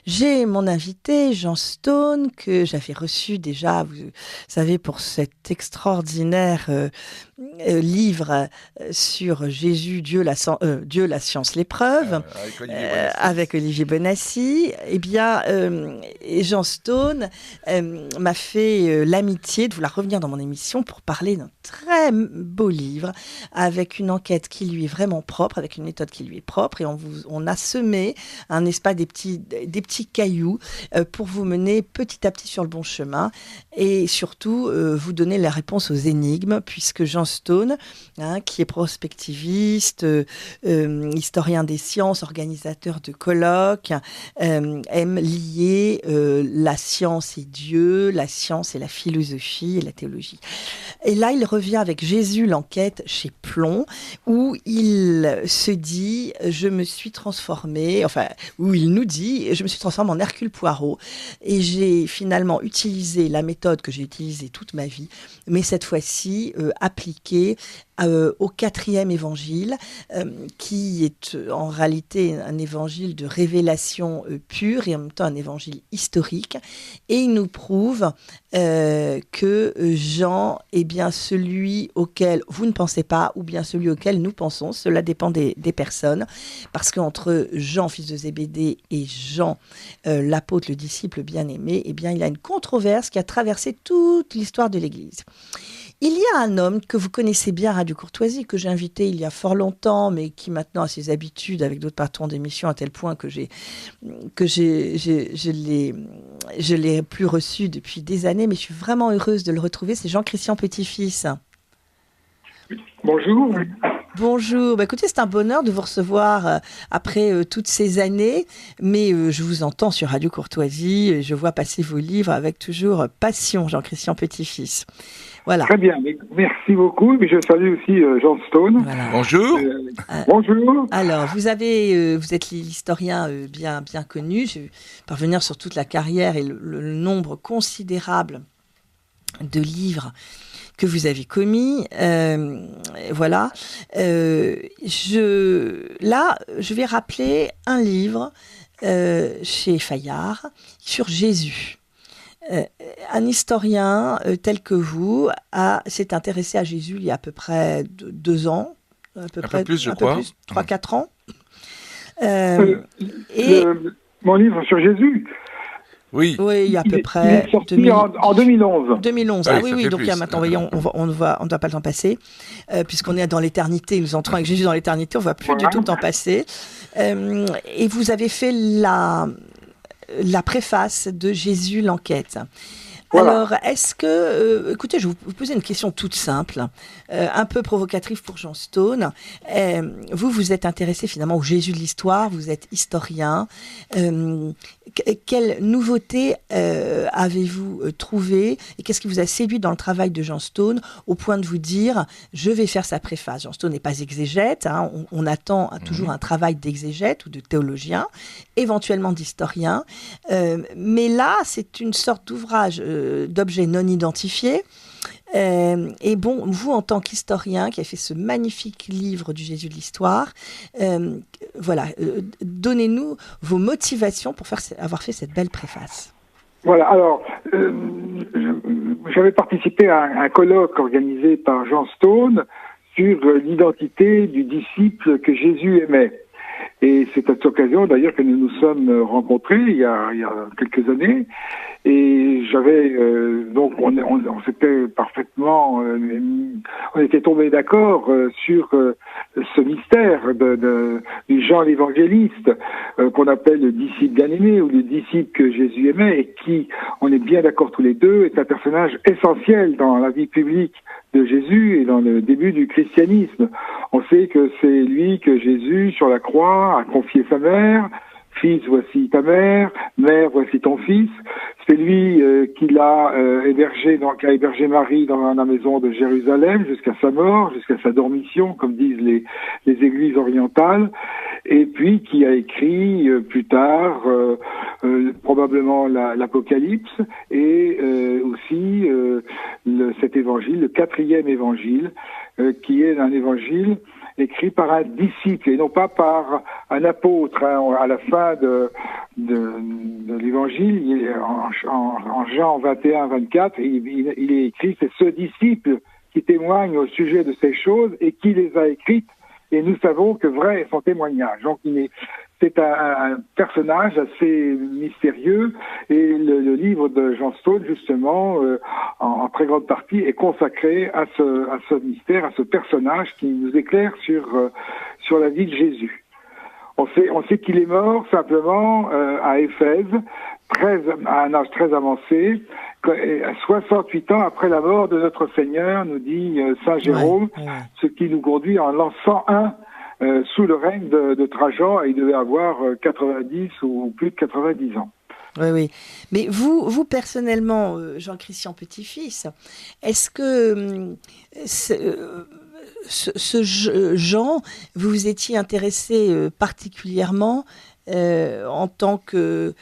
J'ai mon invité, Jean Stone, que j'avais reçu déjà, vous savez, pour cet extraordinaire livre sur Jésus, Dieu, la science, l'épreuve, Avec Olivier Bonassi. avec Olivier Bonassi. Eh bien, et Jean Stone m'a fait l'amitié de vouloir revenir dans mon émission pour parler d'un très beau livre, avec une enquête qui lui est vraiment propre, avec une méthode qui lui est propre, et on a semé, n'est-ce pas, des petits cailloux pour vous mener petit à petit sur le bon chemin et surtout vous donner la réponse aux énigmes, puisque Jean Stone, qui est prospectiviste, historien des sciences, organisateur de colloques, aime lier la science et Dieu, la science et la philosophie et la théologie. Et là, il revient avec Jésus, l'enquête chez Plomb, où il se dit, je me suis transformé, enfin, où il nous dit, je me suis transformé en Hercule Poirot, et j'ai finalement utilisé la méthode que j'ai utilisée toute ma vie, mais cette fois-ci appliquée au 4e évangile, qui est en réalité un évangile de révélation pure et en même temps un évangile historique. Et il nous prouve que Jean est bien celui auquel vous ne pensez pas ou bien celui auquel nous pensons. Cela dépend des personnes. Parce qu'entre Jean, fils de Zébédée, et Jean, l'apôtre, le disciple bien-aimé, eh bien, il y a une controverse qui a traversé toute l'histoire de l'Église. Il y a un homme que vous connaissez bien, Radio Courtoisie, que j'ai invité il y a fort longtemps, mais qui maintenant a ses habitudes avec d'autres patrons d'émissions à tel point que je l'ai plus reçu depuis des années, mais je suis vraiment heureuse de le retrouver. C'est Jean-Christian Petit-Fils. Bonjour. Bonjour, écoutez, c'est un bonheur de vous recevoir après toutes ces années, mais je vous entends sur Radio Courtoisie, et je vois passer vos livres avec toujours passion, Jean-Christian Petit-Fils. Voilà. Très bien, merci beaucoup. Je salue aussi Jean Stone. Voilà. Bonjour. Bonjour. Alors, vous êtes l'historien bien connu. Je vais parvenir sur toute la carrière et le nombre considérable de livres que vous avez commis. Voilà. Je vais rappeler un livre chez Fayard sur Jésus. Un historien tel que vous s'est intéressé à Jésus il y a à peu près 2 ans, Un peu plus, je crois. 3-4 ans. Mon livre sur Jésus. Oui. Oui, il y a à peu près. Il est sorti en 2011. 2011. Ah Ah oui, oui, ça fait donc il y a plus. maintenant, voyez, on ne doit pas le temps passer, puisqu'on est dans l'éternité, nous entrons avec Jésus dans l'éternité, on ne voit plus du tout le temps passer. Et vous avez fait la préface de Jésus, l'enquête. Voilà. Alors, est-ce que... écoutez, je vais vous poser une question toute simple, un peu provocatrice pour Jean Stone. Vous êtes intéressé finalement au Jésus de l'histoire, vous êtes historien. Quelle nouveauté avez-vous trouvé et qu'est-ce qui vous a séduit dans le travail de Jean Stone au point de vous dire, je vais faire sa préface. Jean Stone n'est pas exégète, on attend toujours un travail d'exégète ou de théologien, éventuellement d'historien. Mais là, c'est une sorte d'ouvrage d'objets non identifiés. Et bon, vous, en tant qu'historien qui a fait ce magnifique livre du Jésus de l'histoire, voilà, donnez-nous vos motivations pour avoir fait cette belle préface. Voilà, alors, j'avais participé à un colloque organisé par Jean Stone sur l'identité du disciple que Jésus aimait. Et c'est à cette occasion d'ailleurs que nous nous sommes rencontrés il y a quelques années. Et j'avais donc on s'était parfaitement on était tombés d'accord sur ce mystère du Jean l'évangéliste qu'on appelle le disciple bien-aimé ou le disciple que Jésus aimait et qui, on est bien d'accord tous les deux, est un personnage essentiel dans la vie publique de Jésus et dans le début du christianisme. On sait que c'est lui que Jésus sur la croix a confié sa mère. Fils, voici ta mère, mère, voici ton fils. C'est lui qui l'a qui a hébergé Marie dans la maison de Jérusalem jusqu'à sa mort, jusqu'à sa dormition, comme disent les églises orientales, et puis qui a écrit plus tard probablement l'Apocalypse et aussi cet évangile, le 4e évangile, qui est un évangile écrit par un disciple et non pas par un apôtre. À la fin de l'Évangile, en Jean 21-24, il est écrit, c'est ce disciple qui témoigne au sujet de ces choses et qui les a écrites, et nous savons que vrai est son témoignage. Donc c'est un personnage assez mystérieux, et le livre de Jean Stone, justement, en très grande partie, est consacré à ce mystère, à ce personnage qui nous éclaire sur la vie de Jésus. On sait qu'il est mort simplement à Éphèse, à un âge très avancé, 68 ans après la mort de notre Seigneur, nous dit Saint Jérôme, ce qui nous conduit en l'an 101 sous le règne de Trajan, et il devait avoir 90 ou plus de 90 ans. Oui. Mais vous personnellement, Jean-Christian Petit-Fils, est-ce que Jean, vous vous étiez intéressé particulièrement en tant que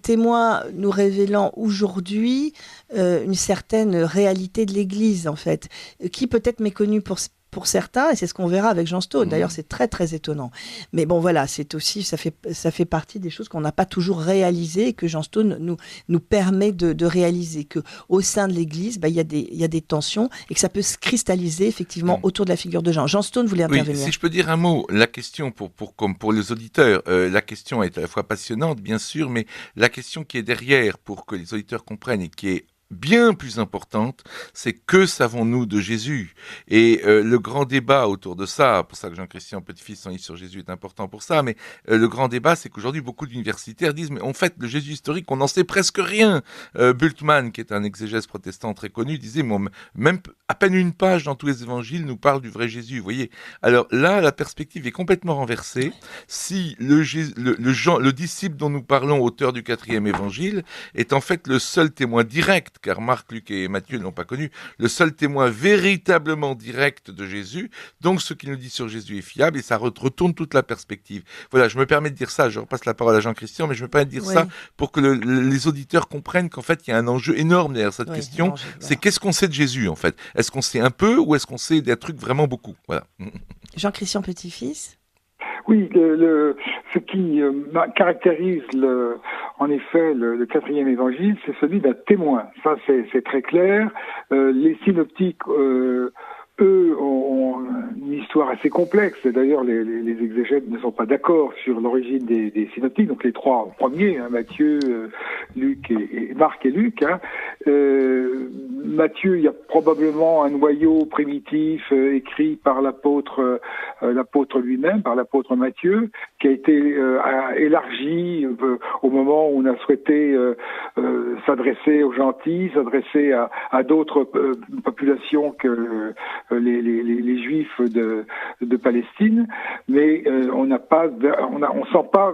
témoin nous révélant aujourd'hui une certaine réalité de l'Église, en fait, qui peut être méconnue pour certains, et c'est ce qu'on verra avec Jean Stone. D'ailleurs, c'est très, très étonnant. Mais bon, voilà, c'est aussi, ça fait partie des choses qu'on n'a pas toujours réalisées et que Jean Stone nous permet de réaliser, qu'au sein de l'Église, il y a des tensions et que ça peut se cristalliser, effectivement, autour de la figure de Jean. Jean Stone voulait intervenir. Oui, si je peux dire un mot, la question, comme pour les auditeurs, la question est à la fois passionnante, bien sûr, mais la question qui est derrière, pour que les auditeurs comprennent et qui est bien plus importante, c'est que savons-nous de Jésus? Et le grand débat autour de ça, pour ça que Jean-Christian Petit-Fils, son livre sur Jésus est important pour ça, mais le grand débat, c'est qu'aujourd'hui, beaucoup d'universitaires disent, mais en fait, le Jésus historique, on n'en sait presque rien. Bultmann, qui est un exégèse protestant très connu, disait, même à peine une page dans tous les évangiles nous parle du vrai Jésus, vous voyez. Alors là, la perspective est complètement renversée. Si le disciple dont nous parlons, auteur du 4e évangile, est en fait le seul témoin direct, car Marc, Luc et Matthieu ne l'ont pas connu, le seul témoin véritablement direct de Jésus, donc ce qu'il nous dit sur Jésus est fiable, et ça retourne toute la perspective. Voilà, je me permets de dire ça, je repasse la parole à Jean-Christian, mais je me permets de dire ça pour que les auditeurs comprennent qu'en fait, il y a un enjeu énorme derrière cette question, c'est qu'est-ce qu'on sait de Jésus, en fait? Est-ce qu'on sait un peu, ou est-ce qu'on sait des trucs vraiment beaucoup? Voilà. Jean-Christian Petit-Fils? Oui, ce qui caractérise en effet le 4e évangile, c'est celui d'un témoin. Ça, c'est très clair. Les synoptiques, eux, ont une histoire assez complexe. D'ailleurs, les exégètes ne sont pas d'accord sur l'origine des synoptiques. Donc les trois premiers, Matthieu, Luc et Marc et Luc. Matthieu, il y a probablement un noyau primitif écrit par l'apôtre lui-même, par l'apôtre Matthieu, qui a été élargi au moment où on a souhaité s'adresser aux gentils, s'adresser à d'autres populations que les Juifs de Palestine, mais on sent pas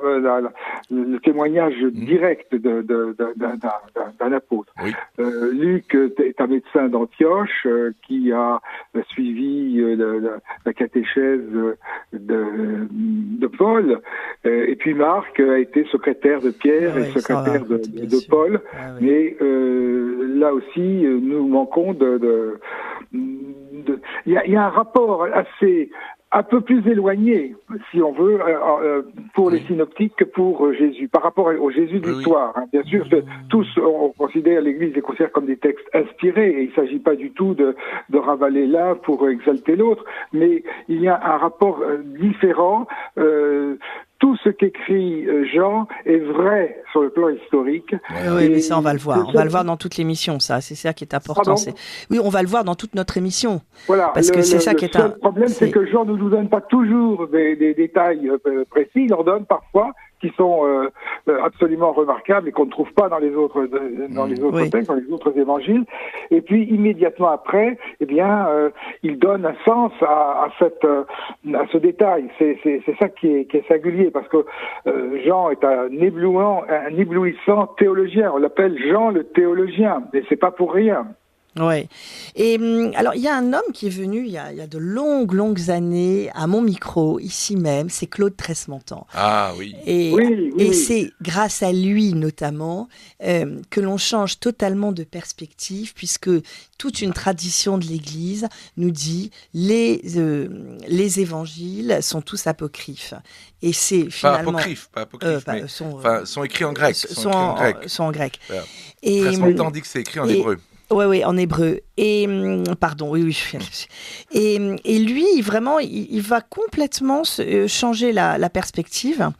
le témoignage direct d'un apôtre. Oui. Luc est un médecin d'Antioche qui a suivi la catéchèse de Paul, et puis Marc a été secrétaire de Pierre et secrétaire de Paul, mais là aussi nous manquons il y a un rapport un peu plus éloigné, si on veut, pour les synoptiques que pour Jésus, par rapport au Jésus de l'histoire. Hein. Bien sûr, tous, on considère, l'Église les considère comme des textes inspirés, et il ne s'agit pas du tout de ravaler l'un pour exalter l'autre, mais il y a un rapport différent. Tout ce qu'écrit Jean est vrai sur le plan historique. Oui, mais ça, on va le voir. On va le voir dans toute l'émission, ça. C'est ça qui est important. Oui, on va le voir dans toute notre émission. Voilà. Parce que c'est ça qui est Le problème, c'est que Jean ne nous donne pas toujours des détails précis. Il en donne parfois qui sont absolument remarquables et qu'on ne trouve pas dans les autres textes, dans les autres évangiles. Et puis immédiatement après, il donne un sens à ce détail. C'est ça qui est singulier, parce que Jean est un éblouissant théologien. On l'appelle Jean le théologien, mais c'est pas pour rien. Ouais. Et alors, il y a un homme qui est venu il y a de longues années à mon micro, ici même, c'est Claude Tresmontant. Ah oui. Et c'est grâce à lui, notamment, que l'on change totalement de perspective, puisque toute une tradition de l'Église nous dit les évangiles sont tous apocryphes. Et c'est finalement... Pas apocryphes, mais sont écrits en grec. Sont en grec. Voilà. Et Tresmontant dit que c'est écrit en hébreu. Oui, en hébreu. Et pardon, oui. Et lui, vraiment, il va complètement changer la perspective.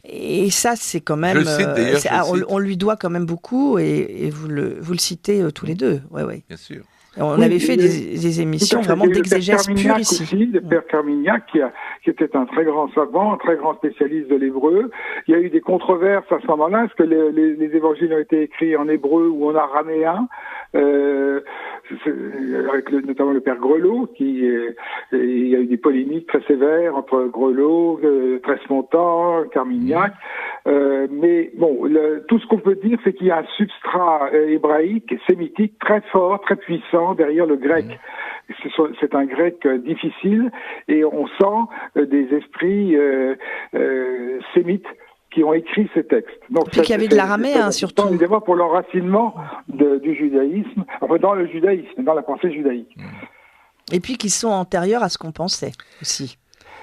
Et ça, c'est quand même. Je le cite d'ailleurs. On lui doit quand même beaucoup. Et vous le citez tous les deux. Oui. Bien sûr. On avait fait des émissions vraiment d'exégèse pure ici. Aussi, le père Carmignac, qui était un très grand savant, un très grand spécialiste de l'hébreu. Il y a eu des controverses à ce moment-là. Est-ce que les évangiles ont été écrits en hébreu ou en araméen, avec notamment le père Grelot, il y a eu des polémiques très sévères entre Grelot, Tresmontant, Carmignac. Mais bon, tout ce qu'on peut dire, c'est qu'il y a un substrat hébraïque, sémitique, très fort, très puissant derrière le grec. C'est un grec difficile et on sent des esprits sémites qui ont écrit ces textes. Donc, puis qu'il y avait de l'araméen, surtout. Évidemment, pour l'enracinement du judaïsme, enfin dans le judaïsme, dans la pensée judaïque. Et puis qu'ils sont antérieurs à ce qu'on pensait aussi.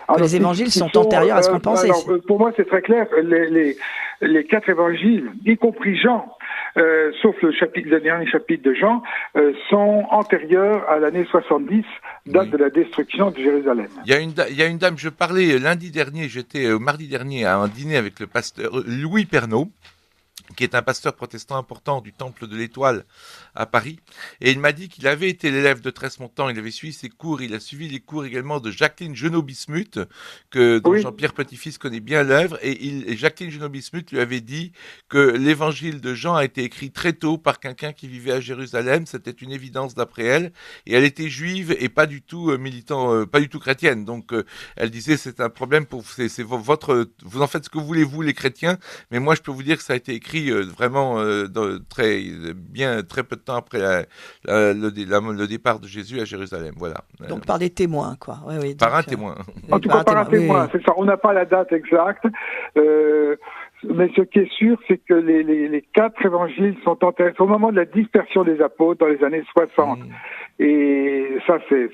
Alors, les évangiles sont antérieurs à ce qu'on pensait. Pour moi, c'est très clair. Les 4 évangiles, y compris Jean, sauf le dernier chapitre de Jean, sont antérieurs à l'année 70, date de la destruction de Jérusalem. Il y a une dame, je parlais mardi dernier à un dîner avec le pasteur Louis Pernaud, qui est un pasteur protestant important du Temple de l'Étoile à Paris, et il m'a dit qu'il avait été l'élève de Tresmontant, il avait suivi ses cours, il a suivi les cours également de Jacqueline Genot-Bismuth, dont Jean-Pierre Petit-Fils connaît bien l'œuvre, et Jacqueline Genot-Bismuth lui avait dit que l'évangile de Jean a été écrit très tôt par quelqu'un qui vivait à Jérusalem, c'était une évidence d'après elle, et elle était juive et pas du tout pas du tout chrétienne, donc elle disait c'est un problème vous en faites ce que vous voulez vous les chrétiens, mais moi je peux vous dire que ça a été écrit vraiment très peu de temps après le départ de Jésus à Jérusalem. Voilà. Donc par des témoins, quoi. Oui, par un témoin. En tout cas, par un témoin, c'est ça. On n'a pas la date exacte. Mais ce qui est sûr, c'est que les 4 évangiles sont antérieurs au moment de la dispersion des apôtres dans les années 60. Et ça, c'est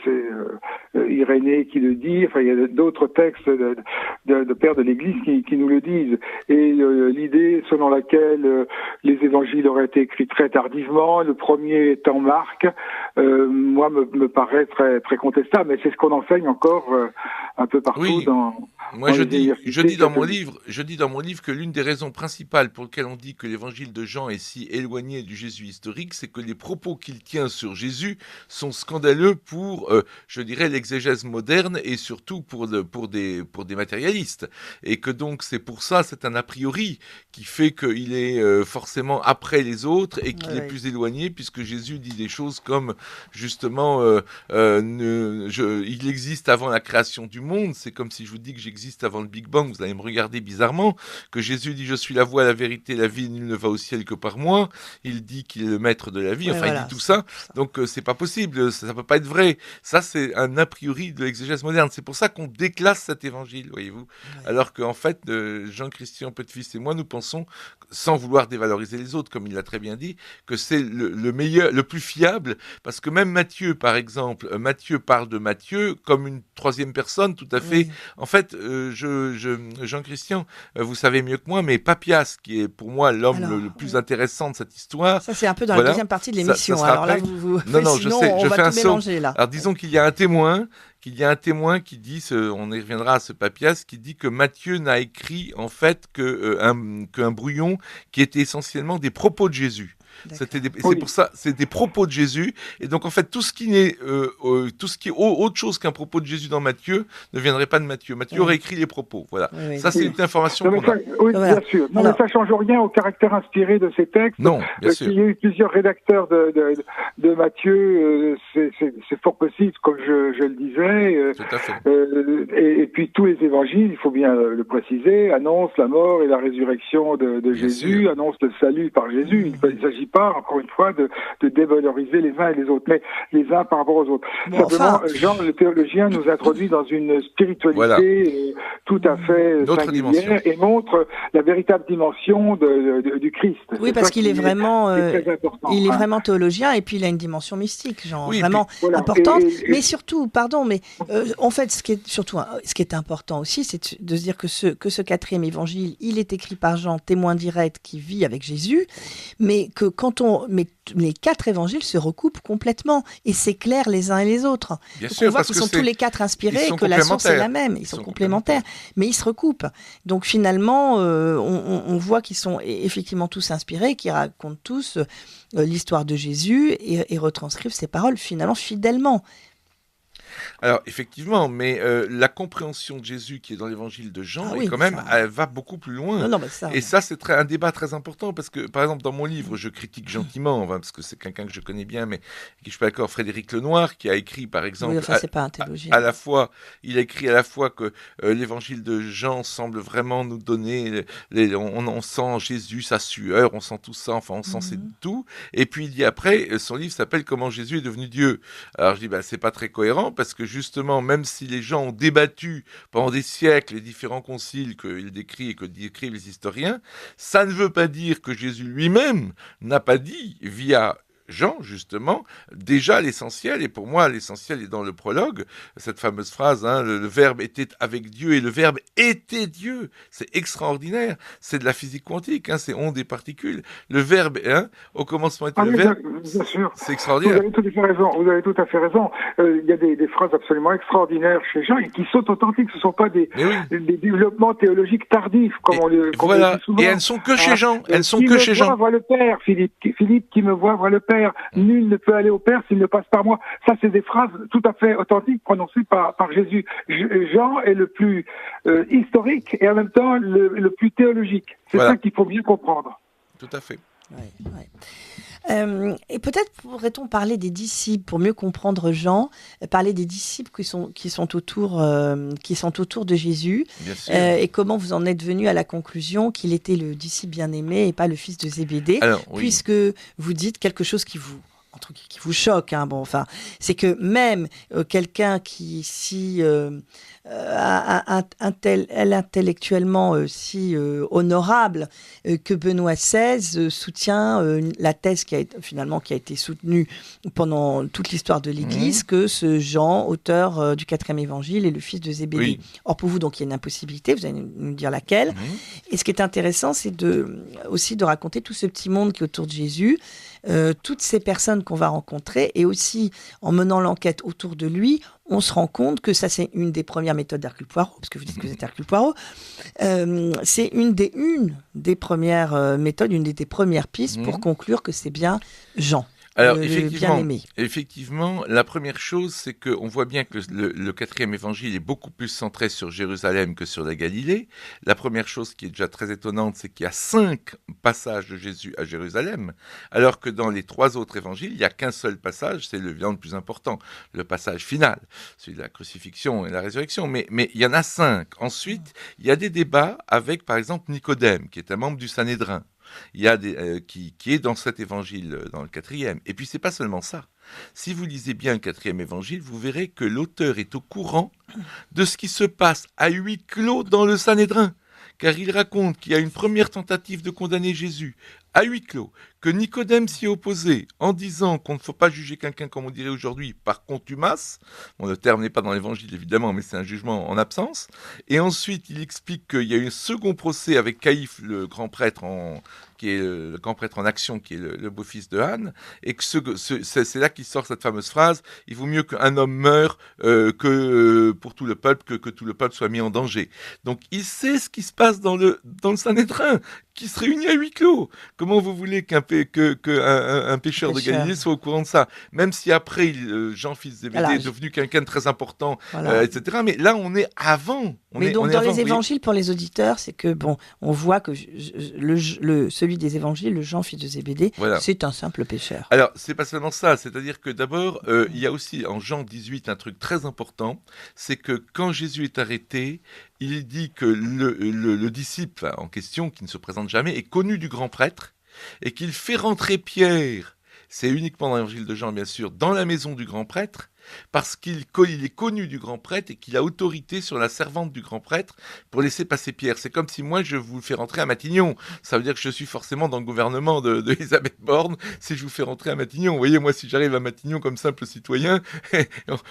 Irénée qui le dit. Enfin, il y a d'autres textes de pères de l'Église qui nous le disent. Et l'idée selon laquelle les évangiles auraient été écrits très tardivement, le premier étant Marc, moi me paraît très très contestable. Mais c'est ce qu'on enseigne encore un peu partout dans. Moi, je dis dans mon livre que l'une des raisons principales pour lesquelles on dit que l'évangile de Jean est si éloigné du Jésus historique, c'est que les propos qu'il tient sur Jésus sont scandaleux pour, je dirais, l'exégèse moderne et surtout pour des matérialistes. Et que donc, c'est pour ça, c'est un a priori qui fait qu'il est forcément après les autres et qu'il est plus éloigné, puisque Jésus dit des choses comme, justement, il existe avant la création du monde. C'est comme si je vous dis que j'existe avant le Big Bang, vous allez me regarder bizarrement, que Jésus dit « Je suis la voie, la vérité, la vie, nul ne va au ciel que par moi », il dit qu'il est le maître de la vie, il dit tout ça, donc c'est pas possible, ça peut pas être vrai, ça c'est un a priori de l'exégèse moderne, c'est pour ça qu'on déclasse cet évangile, voyez-vous, alors qu'en fait, Jean-Christian Petit-Fils et moi, nous pensons, sans vouloir dévaloriser les autres, comme il l'a très bien dit, que c'est le meilleur, le plus fiable, parce que même Matthieu, par exemple, Matthieu parle de Matthieu comme une troisième personne, tout à fait, en fait, Jean-Christian, vous savez mieux que moi, mais Papias, qui est pour moi l'homme le plus intéressant de cette histoire. Ça, c'est un peu dans la deuxième partie de l'émission. Alors là, je fais un saut. Là. Alors disons qu'il y a un témoin qui dit, on y reviendra à ce Papias, qui dit que Matthieu n'a écrit en fait qu'un brouillon qui était essentiellement des propos de Jésus. C'est pour ça, c'est des propos de Jésus, et donc en fait tout ce qui est autre chose qu'un propos de Jésus dans Matthieu ne viendrait pas de Matthieu. Matthieu aurait écrit les propos. Voilà. C'est une information qu'on a. Oui, bien sûr. Non, mais ça change rien au caractère inspiré de ces textes. Non, bien sûr. Il y a eu plusieurs rédacteurs de Matthieu. C'est fort possible, comme je le disais. Tout à fait. Et puis tous les évangiles, il faut bien le préciser, annoncent la mort et la résurrection de Jésus, annoncent le salut par Jésus. Il ne s'agit s'agit pas, encore une fois, de dévaloriser les uns et les autres, mais les uns par rapport aux autres. Bon, Simplement, Jean, le théologien, nous introduit dans une spiritualité tout à fait singulière et montre la véritable dimension du Christ. Oui, parce qu'il est vraiment, très important, il est vraiment théologien, et puis il a une dimension mystique, genre vraiment voilà, importante. Mais surtout, pardon, mais en fait, ce qui est important aussi, c'est de se dire que ce quatrième évangile, il est écrit par Jean, témoin direct qui vit avec Jésus, mais que les 4 évangiles se recoupent complètement et s'éclairent les uns et les autres. Bien Donc sûr, on voit qu'ils sont tous les 4 inspirés et que la source est la même. Ils sont complémentaires, mais ils se recoupent. Donc finalement, on voit qu'ils sont effectivement tous inspirés, qu'ils racontent tous l'histoire de Jésus et retranscrivent ses paroles finalement fidèlement. Alors, effectivement, mais la compréhension de Jésus qui est dans l'évangile de Jean, quand même, elle va beaucoup plus loin. Non, et ça, c'est un débat très important, parce que, par exemple, dans mon livre, je critique gentiment, parce que c'est quelqu'un que je connais bien, mais qui je suis pas d'accord, Frédéric Lenoir, qui a écrit, par exemple, c'est pas un théologien. à la fois, il a écrit à la fois que l'évangile de Jean semble vraiment nous donner, on sent Jésus, sa sueur, on sent tout ça, enfin, on sent c'est tout. Et puis, il dit après, son livre s'appelle Comment Jésus est devenu Dieu. Alors, je dis, c'est pas très cohérent, parce que justement, même si les gens ont débattu pendant des siècles les différents conciles qu'il décrit et que décrivent les historiens, ça ne veut pas dire que Jésus lui-même n'a pas dit via Jean, justement, déjà l'essentiel, et pour moi l'essentiel est dans le prologue, cette fameuse phrase, le Verbe était avec Dieu et le Verbe était Dieu. C'est extraordinaire, c'est de la physique quantique, c'est ondes et particules. Le Verbe, au commencement était le Verbe, bien sûr. C'est extraordinaire. Vous avez tout à fait raison. Il y a des phrases absolument extraordinaires chez Jean et qui sont authentiques, ce ne sont pas des développements théologiques tardifs, comme on le dit souvent. Et elles ne sont que chez Jean, elles sont que chez Jean. Qui me voit voit le Père, Philippe qui me voit voit le Père. Nul ne peut aller au Père s'il ne passe par moi. Ça, c'est des phrases tout à fait authentiques prononcées par Jésus. Jean est le plus historique et en même temps le plus théologique. C'est ça qu'il faut bien comprendre. Tout à fait. Et peut-être pourrait-on parler des disciples pour mieux comprendre Jean, parler des disciples qui sont autour de Jésus, et comment vous en êtes venu à la conclusion qu'il était le disciple bien-aimé et pas le fils de Zébédée, puisque vous dites quelque chose qui vous choque, c'est que même quelqu'un qui si intellectuellement si honorable que Benoît XVI soutient la thèse qui a été soutenue pendant toute l'histoire de l'Église, que ce Jean, auteur du 4e évangile, est le fils de Zébédée. Or pour vous, donc, il y a une impossibilité, vous allez nous dire laquelle. Et ce qui est intéressant, c'est aussi de raconter tout ce petit monde qui est autour de Jésus, toutes ces personnes qu'on va rencontrer, et aussi en menant l'enquête autour de lui, on se rend compte que ça, c'est une des premières méthodes d'Hercule Poirot, parce que vous dites que c'est Hercule Poirot. C'est une des premières méthodes, une des premières pistes pour conclure que c'est bien Jean. Alors, bien-aimé. Effectivement, la première chose, c'est qu'on voit bien que le 4e évangile est beaucoup plus centré sur Jérusalem que sur la Galilée. La première chose qui est déjà très étonnante, c'est qu'il y a 5 passages de Jésus à Jérusalem, alors que dans les 3 autres évangiles, il n'y a qu'un seul passage, c'est le plus important, le passage final, celui de la crucifixion et la résurrection, mais il y en a 5. Ensuite, il y a des débats avec, par exemple, Nicodème, qui est un membre du Sanhédrin. Il y a qui est dans cet évangile, dans le 4e. Et puis, c'est pas seulement ça. Si vous lisez bien le 4e évangile, vous verrez que l'auteur est au courant de ce qui se passe à huis clos dans le Sanhédrin. Car il raconte qu'il y a une première tentative de condamner Jésus à huis clos, que Nicodème s'y est opposé en disant qu'on ne faut pas juger quelqu'un, comme on dirait aujourd'hui, par contumace. Bon, le terme n'est pas dans l'évangile, évidemment, mais c'est un jugement en absence. Et ensuite, il explique qu'il y a eu un second procès avec Caïphe, le grand prêtre qui est le grand prêtre en action, qui est le beau-fils de Anne, et que c'est là qu'il sort cette fameuse phrase « Il vaut mieux qu'un homme meure que pour tout le peuple, que tout le peuple soit mis en danger ». Donc, il sait ce qui se passe dans le Sanhédrin, qui se réunit à huis clos. Comment vous voulez qu'un pêcheur de Galilée soit au courant de ça? Même si après, Jean, fils de Zébédée, est devenu quelqu'un de très important, etc. Mais là, on est avant. Dans les évangiles, pour les auditeurs, c'est que, on voit que celui des évangiles, le Jean, fils de Zébédée, c'est un simple pêcheur. Alors, c'est pas seulement ça. C'est-à-dire que d'abord, il y a aussi en Jean 18 un truc très important, c'est que quand Jésus est arrêté, il dit que le disciple en question, qui ne se présente jamais, est connu du grand prêtre, et qu'il fait rentrer Pierre, c'est uniquement dans l'évangile de Jean bien sûr, dans la maison du grand prêtre, parce qu'il est connu du grand prêtre et qu'il a autorité sur la servante du grand prêtre pour laisser passer Pierre. C'est comme si moi je vous fais rentrer à Matignon. Ça veut dire que je suis forcément dans le gouvernement de Elisabeth Borne si je vous fais rentrer à Matignon. Vous voyez, moi si j'arrive à Matignon comme simple citoyen,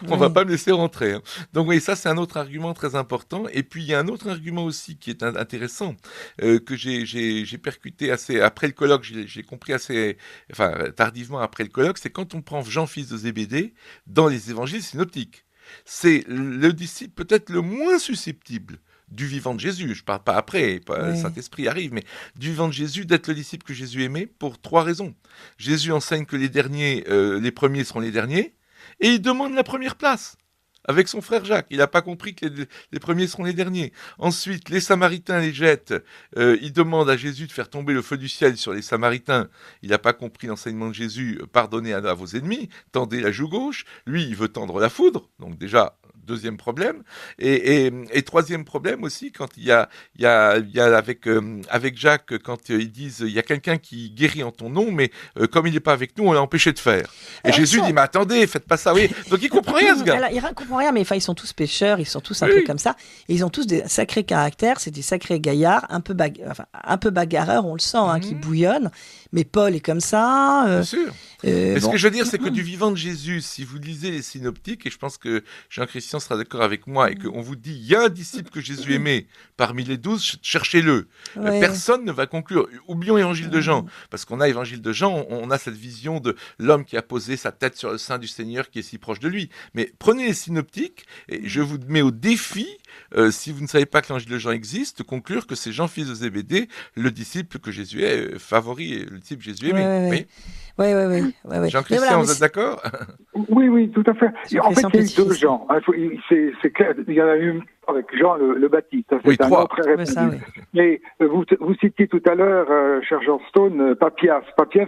on va pas me laisser rentrer. Donc vous voyez, ça c'est un autre argument très important. Et puis il y a un autre argument aussi qui est intéressant, que j'ai percuté assez après le colloque, j'ai compris assez tardivement après le colloque, c'est quand on prend Jean fils de Zébédée dans les évangiles synoptiques. C'est le disciple peut-être le moins susceptible du vivant de Jésus. Je ne parle pas après, le Saint-Esprit arrive, mais du vivant de Jésus, d'être le disciple que Jésus aimait pour 3 raisons. Jésus enseigne que les premiers seront les derniers, et il demande la première place. Avec son frère Jacques, il n'a pas compris que les premiers seront les derniers. Ensuite, les Samaritains les jettent. Il demande à Jésus de faire tomber le feu du ciel sur les Samaritains. Il n'a pas compris l'enseignement de Jésus. Pardonnez à vos ennemis, tendez la joue gauche. Lui, il veut tendre la foudre. Donc déjà, deuxième problème. Et troisième problème aussi, quand il y a avec Jacques, quand ils disent il y a quelqu'un qui guérit en ton nom, mais comme il n'est pas avec nous, on l'a empêché de faire. Et Jésus dit mais attendez, faites pas ça. Oui. Donc il comprend rien, ce gars. Alors, il comprend rien, mais ils sont tous pécheurs, ils sont tous un peu comme ça. Et ils ont tous des sacrés caractères, c'est des sacrés gaillards, un peu bagarreurs, on le sent, qui bouillonnent. Mais Paul est comme ça. Bien sûr. Mais ce que je veux dire, c'est que du vivant de Jésus, si vous lisez les synoptiques, et je pense que Jean-Christian sera d'accord avec moi, et qu'on vous dit, il y a un disciple que Jésus aimait parmi les 12, cherchez-le. Personne ne va conclure. Oublions l'évangile de Jean, parce qu'on a l'évangile de Jean, on a cette vision de l'homme qui a posé sa tête sur le sein du Seigneur qui est si proche de lui. Mais prenez les synoptiques, et je vous mets au défi, si vous ne savez pas que l'évangile de Jean existe, de conclure que c'est Jean fils de Zébédée, le disciple que Jésus est, favori, le disciple que Jésus aimait. Oui. Jean-Christian, vous êtes d'accord? Oui, tout à fait. En fait, il y a eu 2 Jean. C'est clair, il y en a eu avec Jean le Baptiste. C'est un nom très répandu. Mais vous citiez tout à l'heure, cher John Stone, Papias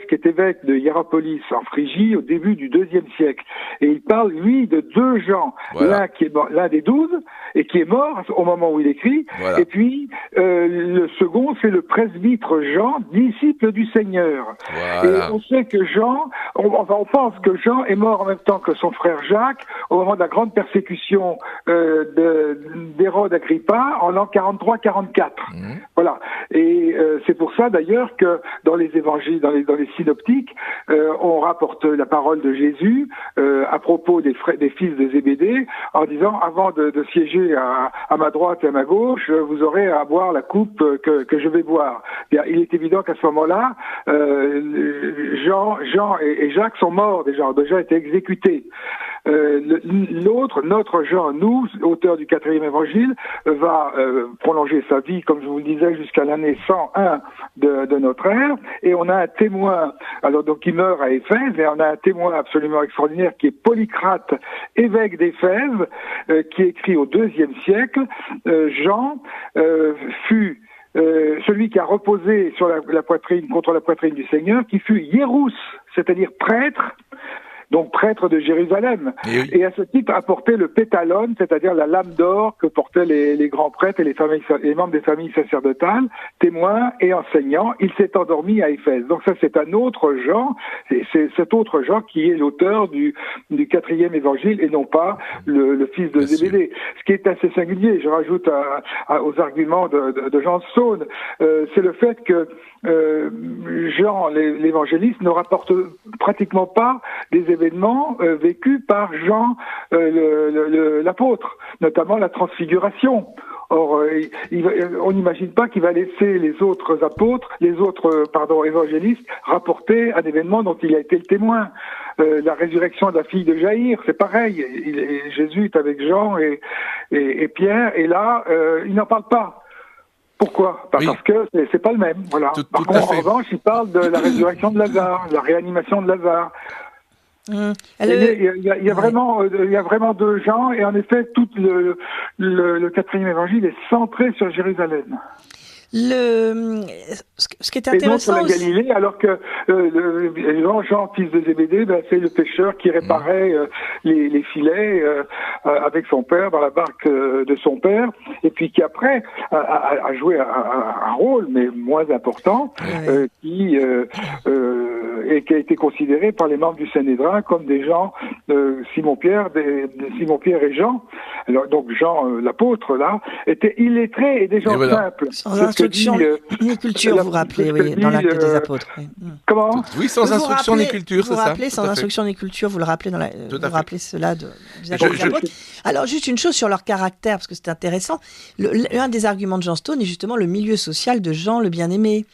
qui est évêque de Hiérapolis en Phrygie au début du IIe siècle. Et il parle, lui, de 2 Jean. Voilà. L'un des 12 et qui est mort au moment où il écrit. Voilà. Et puis, le second, c'est le presbytre Jean, disciple du Seigneur. Voilà. Et on sait que Jean, on pense que Jean est mort en même temps que son frère Jacques au moment de la grande persécution d'Hérode Agrippa en l'an 43-44. Voilà. Et c'est pour ça d'ailleurs que dans les évangiles, dans les synoptiques, on rapporte la parole de Jésus à propos des fils de Zébédée en disant avant de siéger à ma droite et à ma gauche, vous aurez à boire la coupe que je vais boire. Bien, il est évident qu'à ce moment-là, Jean et Jacques sont morts déjà, ont déjà été exécutés. Notre Jean, nous, auteur du 4e évangile, va prolonger sa vie, comme je vous le disais, jusqu'à l'année 101 de notre ère, et on a un témoin, alors donc il meurt à Éphèse, et on a un témoin absolument extraordinaire qui est Polycrate, évêque d'Éphèse, qui écrit au IIe siècle, Jean fut celui qui a reposé sur la poitrine, contre la poitrine du Seigneur, qui fut hiérous, c'est-à-dire prêtre, donc prêtre de Jérusalem, et à ce titre apportait le pétalon, c'est-à-dire la lame d'or que portaient les grands prêtres et les membres des familles sacerdotales, témoins et enseignants. Il s'est endormi à Éphèse. Donc ça, c'est un autre Jean, c'est cet autre Jean qui est l'auteur du 4e évangile et non pas le fils de Zébédée. Ce qui est assez singulier, je rajoute aux arguments de Jean Stone, c'est le fait que Jean, l'évangéliste, ne rapporte pratiquement pas des événements vécus par Jean, l'apôtre, notamment la transfiguration. Or, on n'imagine pas qu'il va laisser les autres évangélistes rapporter un événement dont il a été le témoin. La résurrection de la fille de Jaïr, c'est pareil. Jésus est avec Jean et Pierre, et là, il n'en parle pas. Pourquoi ? Parce que c'est pas le même. Voilà. Par contre, en revanche, il parle de la résurrection de Lazare, la réanimation de Lazare. Il y a vraiment 2 Jean, et en effet, tout le 4e évangile est centré sur Jérusalem. Ce ce qui est Et donc, intéressant la aussi. Galilée, alors que Jean, fils de Zébédée, c'est le pêcheur qui réparait les filets avec son père dans la barque de son père, et puis qui après a joué un rôle, mais moins important, et qui a été considéré par les membres du Sanhédrin comme des gens, Simon-Pierre et Jean. Alors, donc Jean, l'apôtre, là, était illettré et des gens simples. Sans instruction ni culture, vous rappelez, dans l'acte des apôtres. Oui. Comment ? Oui, sans instruction ni culture, c'est ça. Vous rappelez, sans instruction ni culture, vous le rappelez vous rappelez cela des actes des apôtres. Alors, juste une chose sur leur caractère, parce que c'est intéressant. Un des arguments de Jean Stone est justement le milieu social de Jean le bien-aimé.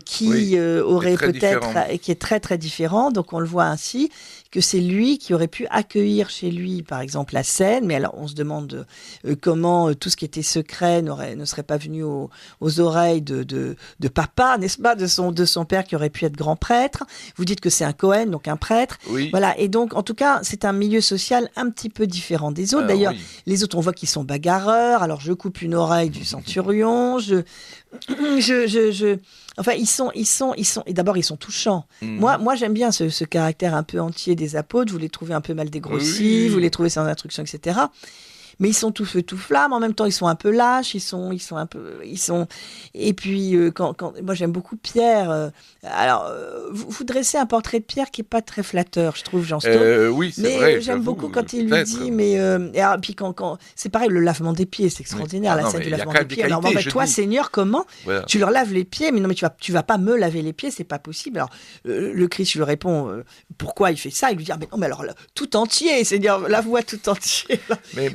Qui aurait peut-être, qui est très très différent. Donc on le voit ainsi que c'est lui qui aurait pu accueillir chez lui, par exemple, la scène. Mais alors on se demande comment tout ce qui était secret ne serait pas venu aux oreilles de papa, n'est-ce pas, de son père qui aurait pu être grand prêtre. Vous dites que c'est un Cohen, donc un prêtre. Oui. Voilà. Et donc en tout cas c'est un milieu social un petit peu différent des autres. D'ailleurs, les autres on voit qu'ils sont bagarreurs. Alors je coupe une oreille du centurion. Enfin, ils sont, et d'abord, ils sont touchants. Moi, j'aime bien ce caractère un peu entier des apôtres. Vous les trouvez un peu mal dégrossis, vous les trouvez sans instruction, etc. Mais ils sont tout feu, tout flamme. En même temps, ils sont un peu lâches. Et puis, moi, j'aime beaucoup Pierre. Alors, vous dressez un portrait de Pierre qui est pas très flatteur, je trouve, Jean Stone. Oui, c'est mais vrai. j'aime beaucoup quand il lui dit, puis quand c'est pareil, le lavement des pieds, c'est extraordinaire, la scène du lavement des pieds. Alors, toi, Seigneur, comment tu leur laves les pieds? Mais non, mais tu vas pas me laver les pieds, c'est pas possible. Alors, le Christ lui répond, pourquoi il fait ça? Il lui dit, mais non, mais alors, tout entier, Seigneur, lave-moi tout entier. Mais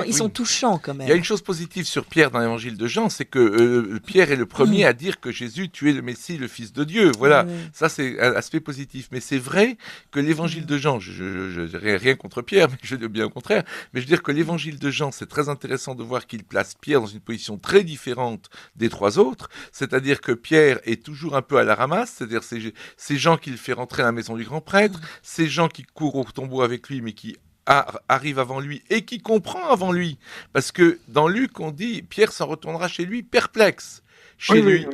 ils sont touchants quand même. Il y a une chose positive sur Pierre dans l'évangile de Jean, c'est que Pierre est le premier à dire que Jésus, tu es le Messie, le Fils de Dieu. Voilà, ça c'est un aspect positif. Mais c'est vrai que l'évangile de Jean, je n'ai rien contre Pierre, mais je dis bien au contraire, mais je veux dire que l'évangile de Jean, c'est très intéressant de voir qu'il place Pierre dans une position très différente des trois autres, c'est-à-dire que Pierre est toujours un peu à la ramasse, c'est-à-dire ces gens qu'il fait rentrer à la maison du grand prêtre, ces gens qui courent au tombeau avec lui, mais qui arrive avant lui et qui comprend avant lui. Parce que dans Luc, on dit, Pierre s'en retournera chez lui perplexe. Chez lui,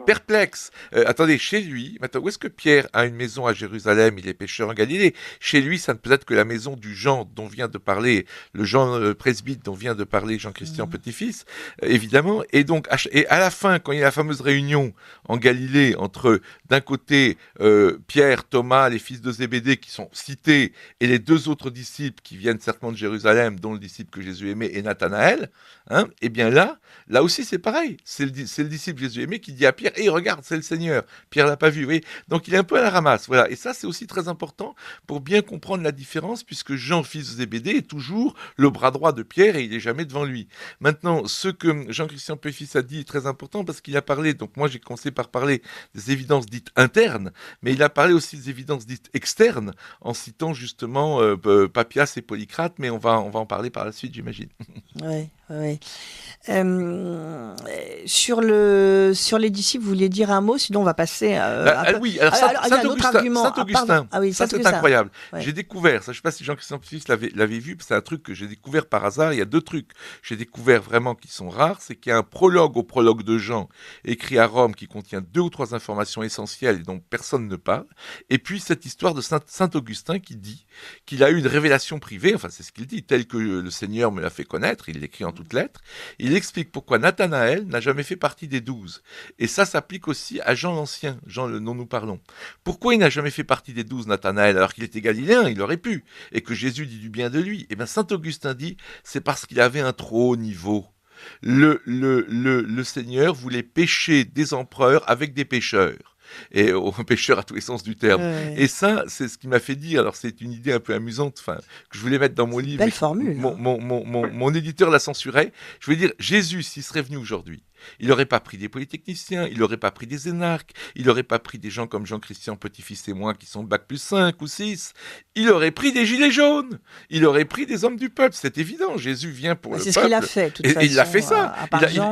perplexe. Attendez, chez lui, maintenant, où est-ce que Pierre a une maison à Jérusalem? Il est pêcheur en Galilée. Chez lui, ça ne peut être que la maison du Jean dont vient de parler, le Jean presbyte dont vient de parler Jean-Christian Petit-Fils, évidemment. Et donc, à la fin, quand il y a la fameuse réunion en Galilée entre, d'un côté, Pierre, Thomas, les fils de Zébédée qui sont cités, et les deux autres disciples qui viennent certainement de Jérusalem, dont le disciple que Jésus aimait et Nathanaël, et bien là aussi c'est pareil. C'est le disciple Jésus aimé qui dit à Pierre, regarde, c'est le Seigneur. Pierre l'a pas vu, oui. Donc il est un peu à la ramasse, voilà. Et ça, c'est aussi très important pour bien comprendre la différence, puisque Jean, fils de Zébédée, est toujours le bras droit de Pierre et il est jamais devant lui. Maintenant, ce que Jean-Christian Petit-Fils a dit est très important parce qu'il a parlé, donc moi j'ai commencé par parler des évidences dites internes, mais il a parlé aussi des évidences dites externes, en citant justement Papias et Polycrate, mais on va en parler par la suite, j'imagine. Oui. Sur les disciples, vous vouliez dire un mot, sinon on va passer oui, alors Saint-Augustin, ça c'est incroyable. Ouais. J'ai découvert, ça, je ne sais pas si Jean-Christian Petit-Fils l'avait vu, c'est un truc que j'ai découvert par hasard. Il y a deux trucs que j'ai découvert vraiment qui sont rares, c'est qu'il y a un prologue au prologue de Jean, écrit à Rome, qui contient 2 ou 3 informations essentielles et dont personne ne parle, et puis cette histoire de Saint-Augustin qui dit qu'il a eu une révélation privée, enfin c'est ce qu'il dit, tel que le Seigneur me l'a fait connaître, il l'écrit en toutes lettres. Il explique pourquoi Nathanaël n'a jamais fait partie des 12. Et ça s'applique aussi à Jean l'Ancien, Jean dont nous parlons. Pourquoi il n'a jamais fait partie des 12, Nathanaël, alors qu'il était galiléen, il aurait pu, et que Jésus dit du bien de lui? Eh bien, Saint Augustin dit, c'est parce qu'il avait un trop haut niveau. Le Seigneur voulait pêcher des empereurs avec des pêcheurs. Et aux pêcheurs à tous les sens du terme. Et ça, c'est ce qui m'a fait dire, alors c'est une idée un peu amusante, que je voulais mettre dans mon livre. Belle formule. Mon éditeur la censurait. Je voulais dire, Jésus, s'il serait venu aujourd'hui, il n'aurait pas pris des polytechniciens, il n'aurait pas pris des énarques, il n'aurait pas pris des gens comme Jean-Christian Petit-Fils et moi qui sont bac plus 5 ou 6, il aurait pris des gilets jaunes, il aurait pris des hommes du peuple, c'est évident, Jésus vient pour le peuple. C'est ce qu'il a fait, de toute façon. Il a fait ça,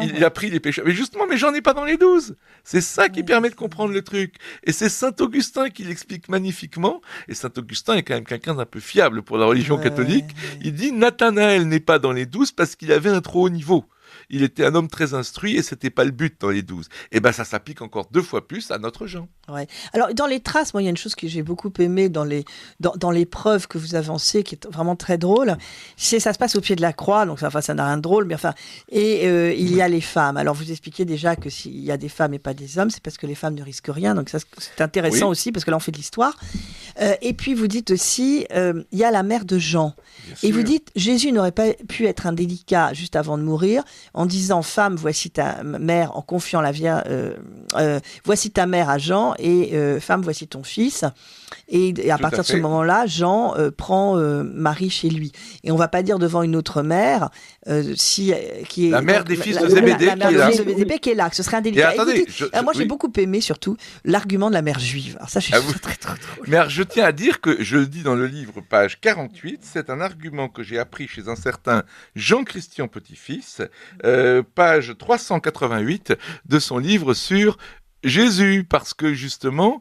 il a pris les pécheurs. Mais justement, Jean n'est pas dans les 12, c'est ça qui permet de comprendre le truc. Et c'est Saint-Augustin qui l'explique magnifiquement, et Saint-Augustin est quand même quelqu'un d'un peu fiable pour la religion catholique. Il dit, Nathanaël n'est pas dans les 12 parce qu'il avait un trop haut niveau. il était un homme très instruit et c'était pas le but dans les 12. Et ben ça s'applique encore 2 fois plus à notre Jean. Ouais. Alors, dans les traces, moi, il y a une chose que j'ai beaucoup aimée dans les preuves que vous avancez, qui est vraiment très drôle. Ça se passe au pied de la croix, donc ça n'a rien de drôle, mais enfin, il y a les femmes. Alors, vous expliquez déjà que s'il y a des femmes et pas des hommes, c'est parce que les femmes ne risquent rien. Donc, ça, c'est intéressant aussi, parce que là, on fait de l'histoire. Et puis, vous dites aussi, il y a la mère de Jean. Et vous dites, Jésus n'aurait pas pu être indélicat juste avant de mourir, en disant, femme, voici ta mère, en confiant voici ta mère à Jean, et femme, voici ton fils. Et à partir de ce moment-là, Jean prend Marie chez lui. Et on ne va pas dire devant une autre mère, qui est la mère des fils de Zébédée, la mère des fils de Zébédée qui est là, que ce serait indélicat. Et attendez, moi, j'ai beaucoup aimé surtout l'argument de la mère juive. Alors ça, je trouve très drôle. Mais alors, je tiens à dire que, je le dis dans le livre, page 48, c'est un argument que j'ai appris chez un certain Jean-Christian Petit-Fils, page 388 de son livre sur Jésus, parce que justement,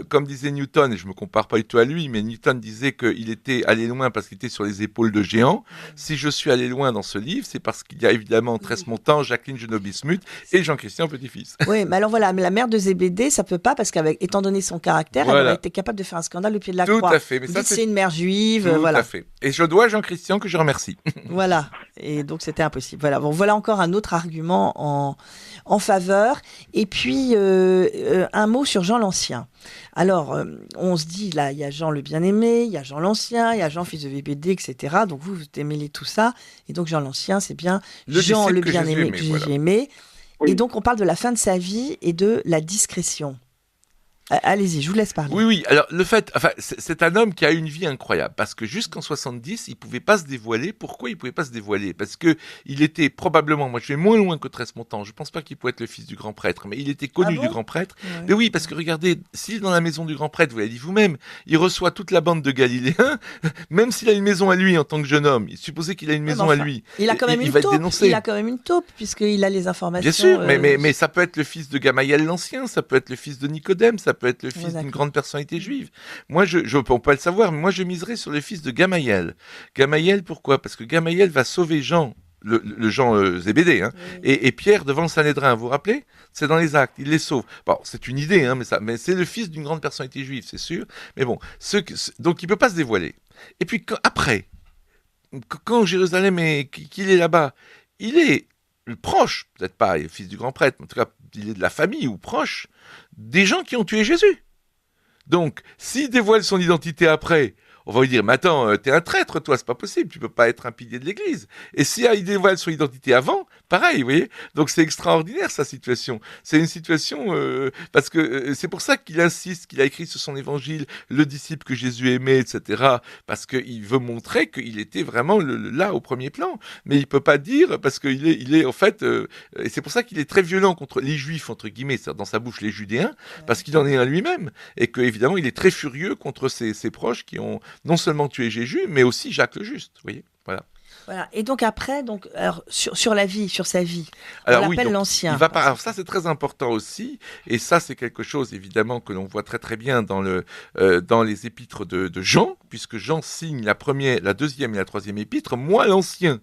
comme disait Newton, et je me compare pas du tout à lui, mais Newton disait qu'il était allé loin parce qu'il était sur les épaules de géants. Si je suis allé loin dans ce livre, c'est parce qu'il y a évidemment Tresse Montant, Jacqueline Genobi-Smuth et Jean-Christian Petit-Fils. Oui, mais alors voilà, mais la mère de Zébédée, ça peut pas, parce étant donné son caractère, elle aurait été capable de faire un scandale au pied de la croix. Tout à fait. Mais vous ça, dites, c'est une mère juive, tout voilà. à fait. Et je dois à Jean-Christian que je remercie. Voilà. Et donc, c'était impossible. Voilà. Bon, voilà encore un autre argument en faveur. Et puis, un mot sur Jean l'Ancien. Alors, on se dit, là, il y a Jean le Bien-Aimé, il y a Jean l'Ancien, il y a Jean fils de Zébédée, etc. Donc, vous démêlez tout ça. Et donc, Jean l'Ancien, c'est bien Jean le Bien-Aimé que Jésus aimé. Oui. Et donc, on parle de la fin de sa vie et de la discrétion. Allez-y, je vous laisse parler. Oui. Alors, c'est un homme qui a une vie incroyable. Parce que jusqu'en 70, il pouvait pas se dévoiler. Pourquoi il pouvait pas se dévoiler? Parce que il était probablement, moi je vais moins loin que Tresse Montant. Je pense pas qu'il pouvait être le fils du grand prêtre, mais il était connu du grand prêtre. Ouais. Mais oui, parce que regardez, s'il est dans la maison du grand prêtre, vous l'avez dit vous-même, il reçoit toute la bande de Galiléens, même s'il a une maison à lui en tant que jeune homme. Il supposait qu'il a une maison à lui. Il a quand même une taupe. Il a quand même une taupe, puisqu'il a les informations. Bien sûr, mais ça peut être le fils de Gamaïel l'Ancien, ça peut être le fils de Nicodème, ça peut être le fils d'une grande personnalité juive. Moi, on peut pas le savoir, mais moi, je miserais sur le fils de Gamaïel. Gamaïel, pourquoi? Parce que Gamaïel va sauver Jean, le Jean Zébédée, hein, et Pierre devant le Sanhédrin. Vous vous rappelez? C'est dans les Actes, il les sauve. Bon, c'est une idée, hein, mais c'est le fils d'une grande personnalité juive, c'est sûr. Mais bon, donc il peut pas se dévoiler. Et puis après, quand Jérusalem qu'il est là-bas, il est proche, peut-être pas le fils du grand prêtre, mais en tout cas, il est de la famille ou proche des gens qui ont tué Jésus. Donc, s'il dévoile son identité après, on va lui dire, mais attends, t'es un traître, toi, c'est pas possible, tu peux pas être un pilier de l'Église. Et si il dévoile son identité avant, pareil, vous voyez. Donc c'est extraordinaire, sa situation. C'est une situation, parce que c'est pour ça qu'il insiste, qu'il a écrit sur son évangile, le disciple que Jésus aimait, etc. Parce qu'il veut montrer qu'il était vraiment là, au premier plan. Mais il peut pas dire, parce qu'il est en fait, et c'est pour ça qu'il est très violent contre les Juifs, entre guillemets, c'est-à-dire dans sa bouche les Judéens, parce qu'il en est un lui-même. Et qu'évidemment, il est très furieux contre ses proches qui ont non seulement tué Jésus, mais aussi Jacques le Juste, vous voyez, voilà. Voilà. Et donc après, alors, sur la vie, sur sa vie, on l'appelle l'Ancien. Alors ça, c'est très important aussi, et ça, c'est quelque chose évidemment que l'on voit très très bien dans les épîtres de Jean, puisque Jean signe la deuxième et la troisième épître, moi l'Ancien.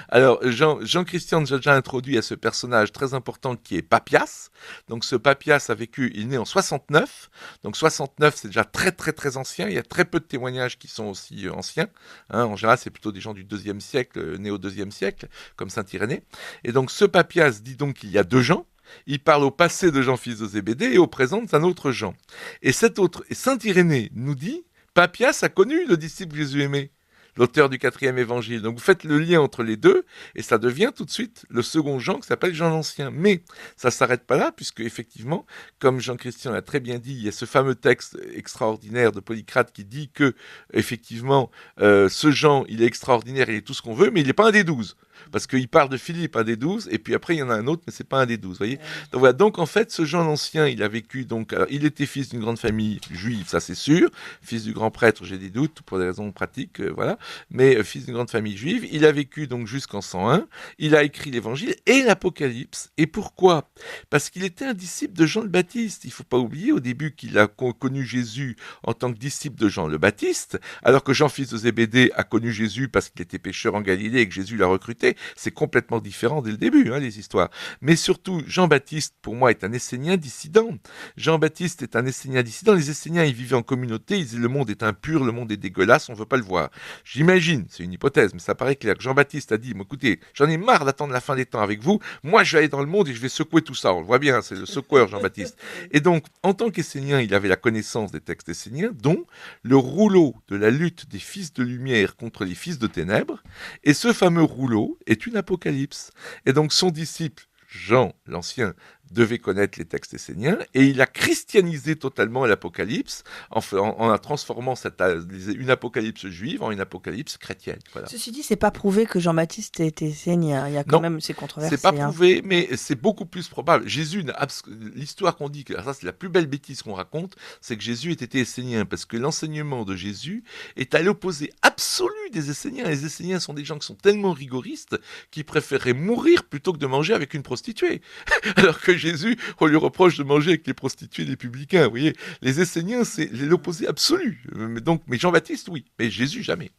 Alors, Jean-Christian nous a déjà introduit à ce personnage très important qui est Papias. Donc, ce Papias il est né en 69. Donc, 69, c'est déjà très, très, très ancien. Il y a très peu de témoignages qui sont aussi anciens. Hein, en général, c'est plutôt des gens du 2e siècle, nés au 2e siècle, comme Saint-Irénée. Et donc, ce Papias dit donc qu'il y a 2 Jean. Il parle au passé de Jean, fils de Zébédée, et au présent d'un autre Jean. Et Saint-Irénée nous dit, Papias a connu le disciple Jésus aimé, l'auteur du 4e évangile. Donc vous faites le lien entre les deux, et ça devient tout de suite le second Jean qui s'appelle Jean l'Ancien. Mais ça ne s'arrête pas là, puisque effectivement, comme Jean-Christian l'a très bien dit, il y a ce fameux texte extraordinaire de Polycrate qui dit que, effectivement, ce Jean, il est extraordinaire, il est tout ce qu'on veut, mais il n'est pas un des 12. Parce qu'il parle de Philippe, un des 12, et puis après il y en a un autre, mais c'est pas un des 12, voyez. Donc voilà, donc en fait, ce Jean l'Ancien, il a vécu, alors, il était fils d'une grande famille juive, ça c'est sûr, fils du grand prêtre, j'ai des doutes, pour des raisons pratiques, voilà, mais fils d'une grande famille juive, il a vécu donc jusqu'en 101, il a écrit l'Évangile et l'Apocalypse, et pourquoi? Parce qu'il était un disciple de Jean le Baptiste, il faut pas oublier au début qu'il a connu Jésus en tant que disciple de Jean le Baptiste, alors que Jean, fils de Zébédée, a connu Jésus parce qu'il était pécheur en Galilée et que Jésus l'a recruté. communauté. C'est complètement différent dès le début, les histoires. Mais surtout, Jean-Baptiste, pour moi, est un Essénien dissident. Jean-Baptiste est un Essénien dissident. Les Esséniens, ils vivaient en communauté, ils disaient le monde est impur, le monde est dégueulasse, on ne veut pas le voir. J'imagine, c'est une hypothèse, mais ça paraît clair, que Jean-Baptiste a dit, écoutez, j'en ai marre d'attendre la fin des temps avec vous, moi je vais aller dans le monde et je vais secouer tout ça. On le voit bien, c'est le secoueur Jean-Baptiste. Et donc, en tant qu'Essénien, il avait la connaissance des textes esséniens, dont le rouleau de la lutte des fils de lumière contre les fils de ténèbres, et ce fameux rouleau est une apocalypse. Et donc son disciple, Jean l'Ancien, devait connaître les textes esséniens, et il a christianisé totalement l'Apocalypse en transformant une apocalypse juive en une apocalypse chrétienne. Voilà. Ceci dit, c'est pas prouvé que Jean-Baptiste ait été essénien. Il y a quand même ces controverses. C'est pas prouvé, mais c'est beaucoup plus probable. L'histoire qu'on dit, ça c'est la plus belle bêtise qu'on raconte, c'est que Jésus ait été essénien, parce que l'enseignement de Jésus est à l'opposé absolu des Esséniens. Les Esséniens sont des gens qui sont tellement rigoristes qu'ils préféraient mourir plutôt que de manger avec une prostituée. Alors que Jésus, on lui reproche de manger avec les prostituées des publicains. Vous voyez, les Esséniens, c'est l'opposé absolu. Mais Jean-Baptiste, oui, mais Jésus, jamais.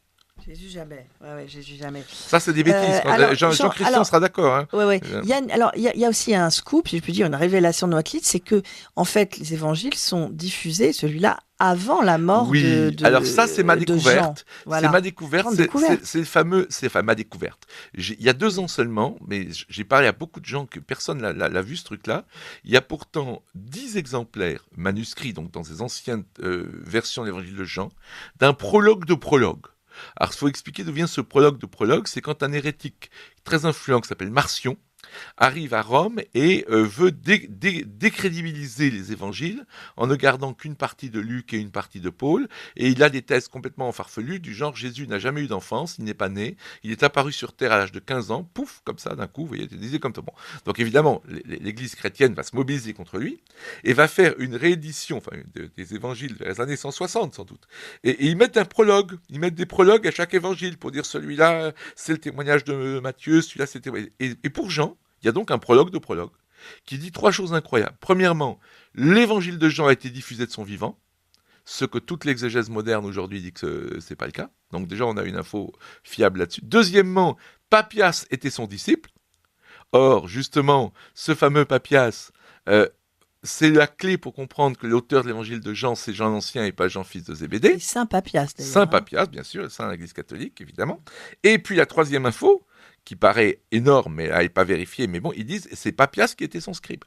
Jésus jamais. Ouais, Jésus jamais. Ça, c'est des bêtises. Jean-Christian sera d'accord. Hein. Ouais. Il y a aussi un scoop, si je peux dire, une révélation de Noacklit, c'est que, en fait, les évangiles sont diffusés, celui-là, avant la mort de Jean. Alors ça, c'est ma découverte. Voilà. C'est ma découverte. C'est fameux. Ma découverte. Il y a 2 ans seulement, mais j'ai parlé à beaucoup de gens que personne l'a vu, ce truc-là. Il y a pourtant 10 exemplaires manuscrits, donc dans ces anciennes versions de l'évangile de Jean, d'un prologue de prologue. Alors, il faut expliquer d'où vient ce prologue de prologue. C'est quand un hérétique très influent qui s'appelle Marcion arrive à Rome et veut décrédibiliser les évangiles en ne gardant qu'une partie de Luc et une partie de Paul. Et il a des thèses complètement farfelues du genre Jésus n'a jamais eu d'enfance, il n'est pas né, il est apparu sur terre à l'âge de 15 ans, pouf, comme ça, d'un coup, vous voyez, disait comme ça. Bon. Donc évidemment, l'église chrétienne va se mobiliser contre lui et va faire une réédition des évangiles vers les années 160 sans doute. Et ils mettent des prologues à chaque évangile pour dire celui-là, c'est le témoignage de Matthieu, celui-là, c'était... Et pour Jean, il y a donc un prologue de prologue qui dit 3 choses incroyables. Premièrement, l'évangile de Jean a été diffusé de son vivant, ce que toute l'exégèse moderne aujourd'hui dit que ce n'est pas le cas. Donc déjà, on a une info fiable là-dessus. Deuxièmement, Papias était son disciple. Or, justement, ce fameux Papias, c'est la clé pour comprendre que l'auteur de l'évangile de Jean, c'est Jean l'Ancien et pas Jean fils de Zébédée. Et Saint Papias, d'ailleurs. Saint Papias, bien sûr, saint de l'Église catholique, évidemment. Et puis la 3e info, qui paraît énorme, mais elle n'est pas vérifiée, mais bon, ils disent c'est Papias qui était son scribe.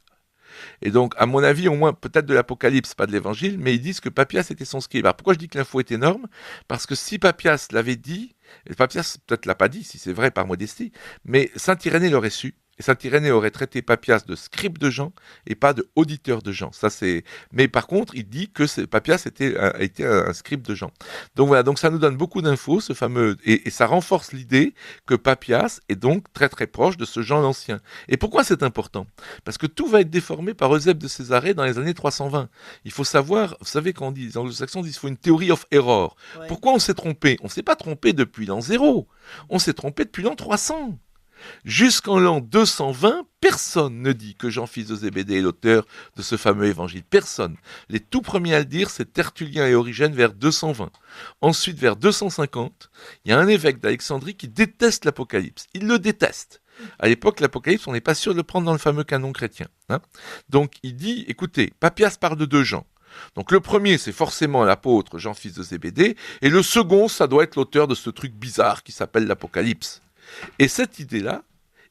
Et donc, à mon avis, au moins, peut-être de l'Apocalypse, pas de l'Évangile, mais ils disent que Papias était son scribe. Alors pourquoi je dis que l'info est énorme ? Parce que si Papias l'avait dit, et Papias peut-être l'a pas dit, si c'est vrai par modestie, mais Saint Irénée l'aurait su. Et Saint Irénée aurait traité Papias de scribe de Jean et pas de auditeur de Jean. Ça, c'est... Mais par contre, il dit que Papias a été un scribe de Jean. Donc voilà, donc ça nous donne beaucoup d'infos, ce fameux... Et ça renforce l'idée que Papias est donc très très proche de ce Jean l'Ancien. Et pourquoi c'est important ? Parce que tout va être déformé par Eusèbe de Césarée dans les années 320. Il faut savoir, vous savez quand on dit, les anglo-saxons disent qu'il faut une theory of error. Ouais. Pourquoi on s'est trompé ? On ne s'est pas trompé depuis l'an 0. On s'est trompé depuis l'an 300. Jusqu'en l'an 220, personne ne dit que Jean fils de Zébédée est l'auteur de ce fameux évangile. Personne. Les tout premiers à le dire, c'est Tertullien et Origène vers 220. Ensuite, vers 250, il y a un évêque d'Alexandrie qui déteste l'Apocalypse. Il le déteste. À l'époque, l'Apocalypse, on n'est pas sûr de le prendre dans le fameux canon chrétien. Donc, il dit, écoutez, Papias parle de 2 Jean. Donc le premier, c'est forcément l'apôtre Jean fils de Zébédée, et le second, ça doit être l'auteur de ce truc bizarre qui s'appelle l'Apocalypse. Et cette idée-là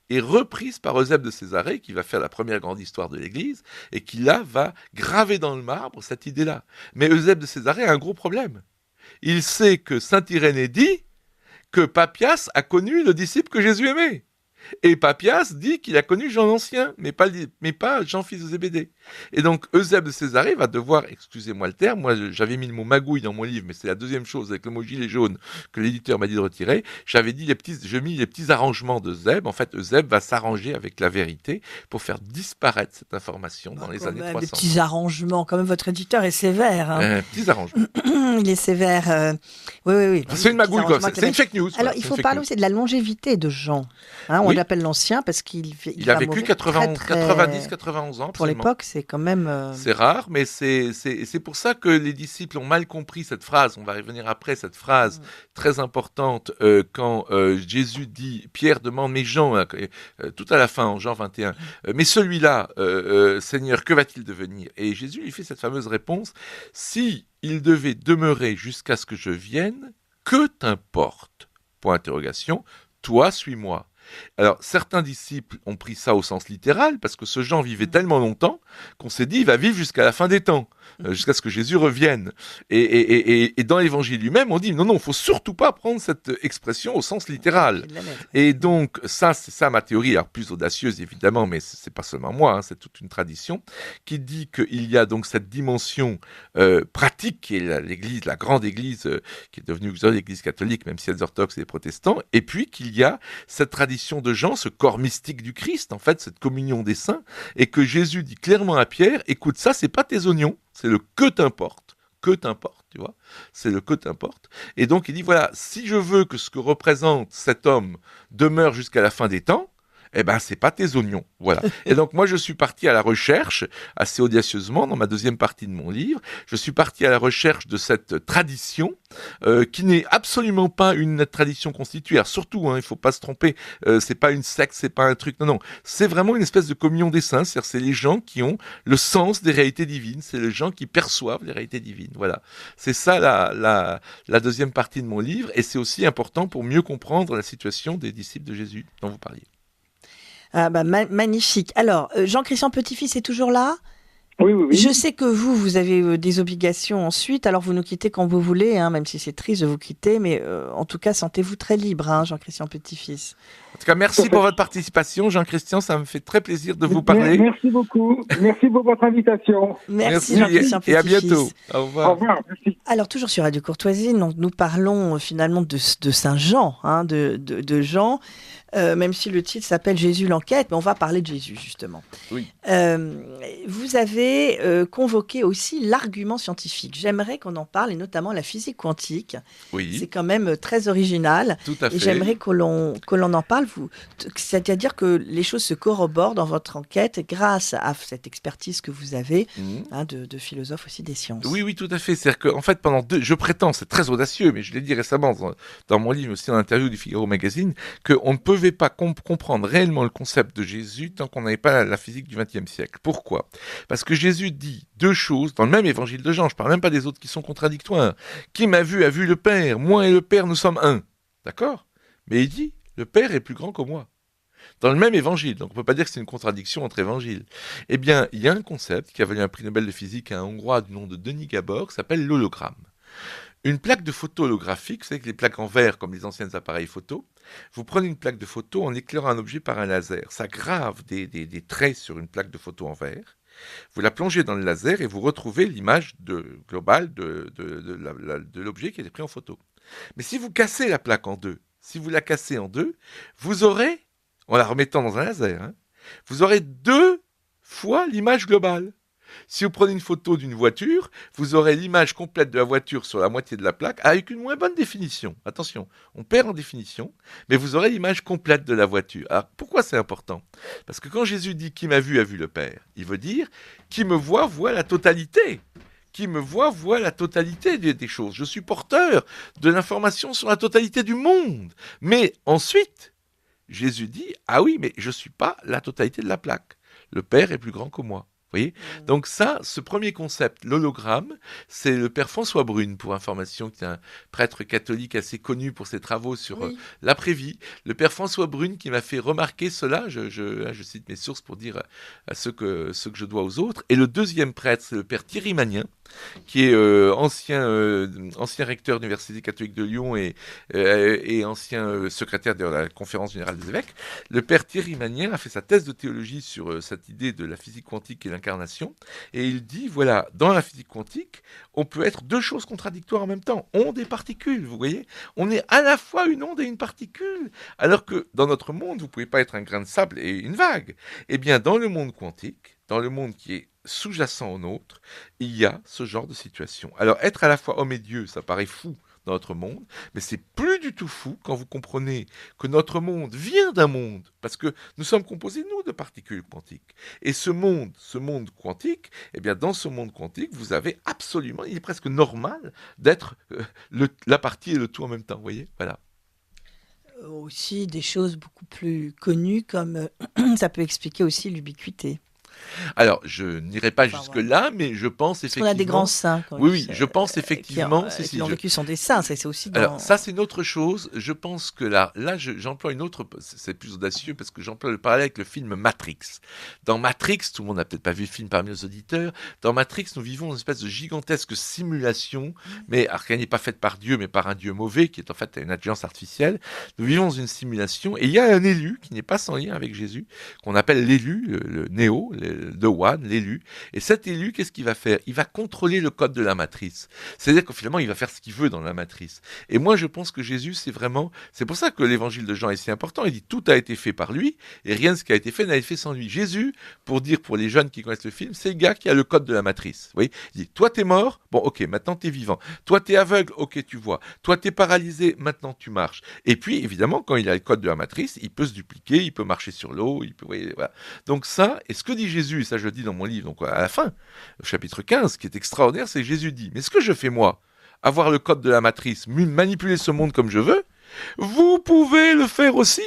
est reprise par Eusèbe de Césarée, qui va faire la première grande histoire de l'Église, et qui là va graver dans le marbre cette idée-là. Mais Eusèbe de Césarée a un gros problème. Il sait que Saint Irénée dit que Papias a connu le disciple que Jésus aimait. Et Papias dit qu'il a connu Jean l'Ancien, mais pas Jean fils de Zébédée. Et donc Eusèbe de Césarée va devoir, excusez-moi le terme, moi j'avais mis le mot magouille dans mon livre, mais c'est la deuxième chose avec le mot gilet jaune que l'éditeur m'a dit de retirer. J'avais dit j'ai mis les petits arrangements d'Eusèbe. En fait, Eusèbe va s'arranger avec la vérité pour faire disparaître cette information dans les années 300. Des petits arrangements, quand même votre éditeur est sévère. Hein. Petits arrangements. Il est sévère. Oui. C'est une magouille, quoi. C'est une fake news. Alors il faut parler aussi de la longévité de Jean. Hein, Oui. l'appelle l'ancien parce Il a va vécu mourir 90-91 ans. pour Absolument. l'époque, c'est quand même... C'est rare, mais c'est pour ça que les disciples ont mal compris cette phrase. On va revenir après, cette phrase très importante quand Jésus dit, Pierre demande, mais Jean, tout à la fin, en Jean 21, mais celui-là, Seigneur, que va-t-il devenir? Et Jésus lui fait cette fameuse réponse, si il devait demeurer jusqu'à ce que je vienne, que t'importe? Point d'interrogation, toi, suis-moi. Alors, certains disciples ont pris ça au sens littéral, parce que ce Jean vivait tellement longtemps qu'on s'est dit, il va vivre jusqu'à la fin des temps, jusqu'à ce que Jésus revienne. Et dans l'évangile lui-même, on dit, non, il faut surtout pas prendre cette expression au sens littéral. Et donc, ça, c'est ça ma théorie, alors plus audacieuse évidemment, mais c'est pas seulement moi, hein, c'est toute une tradition, qui dit qu'il y a donc cette dimension pratique, qui est l'église, la grande église, qui est devenue l'église catholique, même si elle est orthodoxe et les protestants, et puis qu'il y a cette tradition de Jean, ce corps mystique du Christ, en fait, cette communion des saints, et que Jésus dit clairement à Pierre, écoute, ça, c'est pas tes oignons, c'est le que t'importe, tu vois, c'est le que t'importe. Et donc, il dit, voilà, si je veux que ce que représente cet homme demeure jusqu'à la fin des temps, eh ben, c'est pas tes oignons, voilà. Et donc, moi, je suis parti à la recherche, assez audacieusement, dans ma deuxième partie de mon livre, je suis parti à la recherche de cette tradition, qui n'est absolument pas une tradition constituée. Alors, surtout, hein, il faut pas se tromper, c'est pas une secte, c'est pas un truc, non, c'est vraiment une espèce de communion des saints, c'est-à-dire c'est les gens qui ont le sens des réalités divines, c'est les gens qui perçoivent les réalités divines, voilà. C'est ça la deuxième partie de mon livre, et c'est aussi important pour mieux comprendre la situation des disciples de Jésus dont vous parliez. Ah bah, magnifique. Alors, Jean-Christian Petit-Fils est toujours là? Oui. Je sais que vous avez des obligations ensuite, alors vous nous quittez quand vous voulez, hein, même si c'est triste de vous quitter, mais en tout cas, sentez-vous très libre, hein, Jean-Christian Petit-Fils. En tout cas, merci pour votre participation, Jean-Christian, ça me fait très plaisir de vous parler. Merci beaucoup, merci pour votre invitation. Merci Jean-Christian Petit-Fils. Et à bientôt. Au revoir. Au revoir, merci. Alors, toujours sur Radio Courtoisie, nous parlons finalement de Saint Jean, hein, de Jean, même si le titre s'appelle Jésus l'enquête, mais on va parler de Jésus, justement. Oui. Vous avez convoqué aussi l'argument scientifique. J'aimerais qu'on en parle, et notamment la physique quantique. Oui. C'est quand même très original. Tout à fait. Et j'aimerais que l'on en parle. C'est-à-dire que les choses se corroborent dans votre enquête grâce à cette expertise que vous avez, hein, de philosophe aussi des sciences. Oui, tout à fait. C'est-à-dire qu'en fait, je prétends, c'est très audacieux, mais je l'ai dit récemment dans mon livre, aussi dans l'interview du Figaro Magazine, qu'on ne pouvait pas comprendre réellement le concept de Jésus tant qu'on n'avait pas la physique du XXe siècle. Pourquoi? Parce que Jésus dit deux choses dans le même évangile de Jean, je ne parle même pas des autres qui sont contradictoires. Qui m'a vu a vu le Père, moi et le Père nous sommes un. D'accord? Mais il dit, le Père est plus grand que moi. Dans le même évangile, donc on ne peut pas dire que c'est une contradiction entre évangiles. Eh bien, il y a un concept qui a valu un prix Nobel de physique à un Hongrois du nom de Denis Gabor, qui s'appelle l'hologramme. Une plaque de photo holographique, vous savez que les plaques en verre, comme les anciens appareils photo, vous prenez une plaque de photo en éclairant un objet par un laser. Ça grave des traits sur une plaque de photo en verre. Vous la plongez dans le laser et vous retrouvez l'image globale de l'objet qui a été pris en photo. Mais si vous cassez la plaque en deux, vous aurez, en la remettant dans un laser, hein, vous aurez 2 fois l'image globale. Si vous prenez une photo d'une voiture, vous aurez l'image complète de la voiture sur la moitié de la plaque avec une moins bonne définition. Attention, on perd en définition, mais vous aurez l'image complète de la voiture. Alors, pourquoi c'est important? Parce que quand Jésus dit « Qui m'a vu a vu le Père », il veut dire « Qui me voit la totalité ». Qui me voit la totalité des choses. Je suis porteur de l'information sur la totalité du monde. Mais ensuite, Jésus dit « Ah oui, mais je ne suis pas la totalité de la plaque. Le Père est plus grand que moi. » Vous voyez? Donc ça, ce premier concept, l'hologramme, c'est le père François Brune, pour information, qui est un prêtre catholique assez connu pour ses travaux sur l'après-vie. Le père François Brune qui m'a fait remarquer cela, je cite mes sources pour dire à ce que je dois aux autres. Et le deuxième prêtre, c'est le père Thierry Magnin, qui est ancien recteur de l'Université catholique de Lyon et ancien secrétaire de la Conférence générale des évêques. Le père Thierry Magnin a fait sa thèse de théologie sur cette idée de la physique quantique et l'incarnation, et il dit, voilà, dans la physique quantique, on peut être 2 choses contradictoires en même temps, onde et particules, vous voyez? On est à la fois une onde et une particule, alors que dans notre monde, vous ne pouvez pas être un grain de sable et une vague. Eh bien, dans le monde quantique, dans le monde qui est sous-jacent au nôtre, il y a ce genre de situation. Alors, être à la fois homme et Dieu, ça paraît fou dans notre monde, mais c'est plus du tout fou quand vous comprenez que notre monde vient d'un monde, parce que nous sommes composés, nous, de particules quantiques. Et ce monde quantique, eh bien, dans ce monde quantique, vous avez absolument, il est presque normal d'être la partie et le tout en même temps, vous voyez, voilà. Aussi des choses beaucoup plus connues comme ça peut expliquer aussi l'ubiquité. Alors, je n'irai pas Enfin, jusque-là, mais je pense Parce qu'on a des effectivement... grands saints. Oui, je pense effectivement... qui ont vécu sont des saints, c'est aussi dans... Alors, ça, c'est une autre chose. Je pense que là j'emploie une autre... C'est plus audacieux parce que j'emploie le parallèle avec le film Matrix. Dans Matrix, tout le monde n'a peut-être pas vu le film parmi nos auditeurs, dans Matrix, nous vivons une espèce de gigantesque simulation, mais qui n'est pas faite par Dieu, mais par un Dieu mauvais, qui est en fait une intelligence artificielle. Nous vivons dans une simulation, et il y a un élu qui n'est pas sans lien avec Jésus, qu'on appelle l'élu, le Néo, The One, l'élu. Et cet élu, qu'est-ce qu'il va faire? Il va contrôler le code de la matrice. C'est-à-dire que finalement, il va faire ce qu'il veut dans la matrice. Et moi, je pense que Jésus, c'est pour ça que l'évangile de Jean est si important. Il dit tout a été fait par lui, et rien de ce qui a été fait n'a été fait sans lui. Jésus, pour les jeunes qui connaissent le film, c'est le gars qui a le code de la matrice. Vous voyez? Il dit, toi, t'es mort, bon, ok, maintenant t'es vivant. Toi, t'es aveugle, ok, tu vois. Toi, t'es paralysé, maintenant tu marches. Et puis, évidemment, quand il a le code de la matrice, il peut se dupliquer, il peut marcher sur l'eau, il peut, vous voyez, voilà. Donc ça, et ce que dit Jésus, et ça je le dis dans mon livre, donc à la fin, au chapitre 15, ce qui est extraordinaire, c'est que Jésus dit, mais ce que je fais moi, avoir le code de la matrice, manipuler ce monde comme je veux, vous pouvez le faire aussi,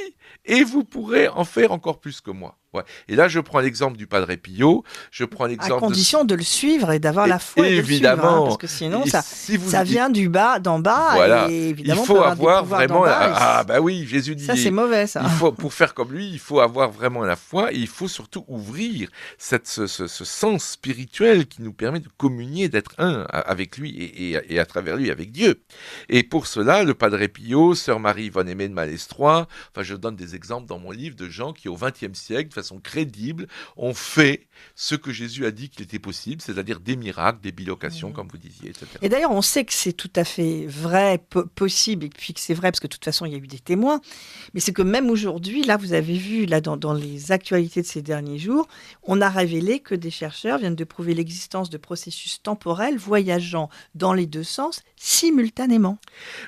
et vous pourrez en faire encore plus que moi. Ouais. Et là, je prends l'exemple du Padre Pio, je prends l'exemple à condition de le suivre et d'avoir la foi et évidemment, de le suivre, hein, parce que sinon ça vient d'en bas, voilà. et évidemment il faut avoir vraiment bah oui, Jésus dit ça c'est mauvais ça. Pour faire comme lui, il faut avoir vraiment la foi et il faut surtout ouvrir ce sens spirituel qui nous permet de communier, d'être un avec lui et à travers lui avec Dieu. Et pour cela, le Padre Pio, Sœur Marie-Yvonne Aimée de Malestroit, enfin je donne des exemples dans mon livre de gens qui au XXe siècle, de façon crédible, ont fait ce que Jésus a dit qu'il était possible, c'est-à-dire des miracles, des bilocations, comme vous disiez, etc. Et d'ailleurs, on sait que c'est tout à fait vrai, possible, et puis que c'est vrai, parce que de toute façon, il y a eu des témoins, mais c'est que même aujourd'hui, là, vous avez vu, là, dans les actualités de ces derniers jours, on a révélé que des chercheurs viennent de prouver l'existence de processus temporels voyageant dans les deux sens simultanément.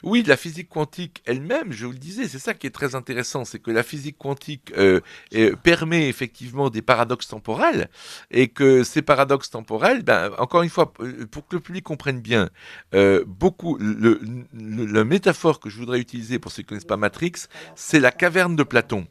Oui, la physique quantique elle-même, je vous le disais, c'est ça qui est très intéressant, c'est que la physique quantique permet effectivement des paradoxes temporels, et que ces paradoxes temporels, encore une fois, pour que le public comprenne bien, la métaphore que je voudrais utiliser pour ceux qui ne connaissent pas Matrix, c'est la caverne de Platon.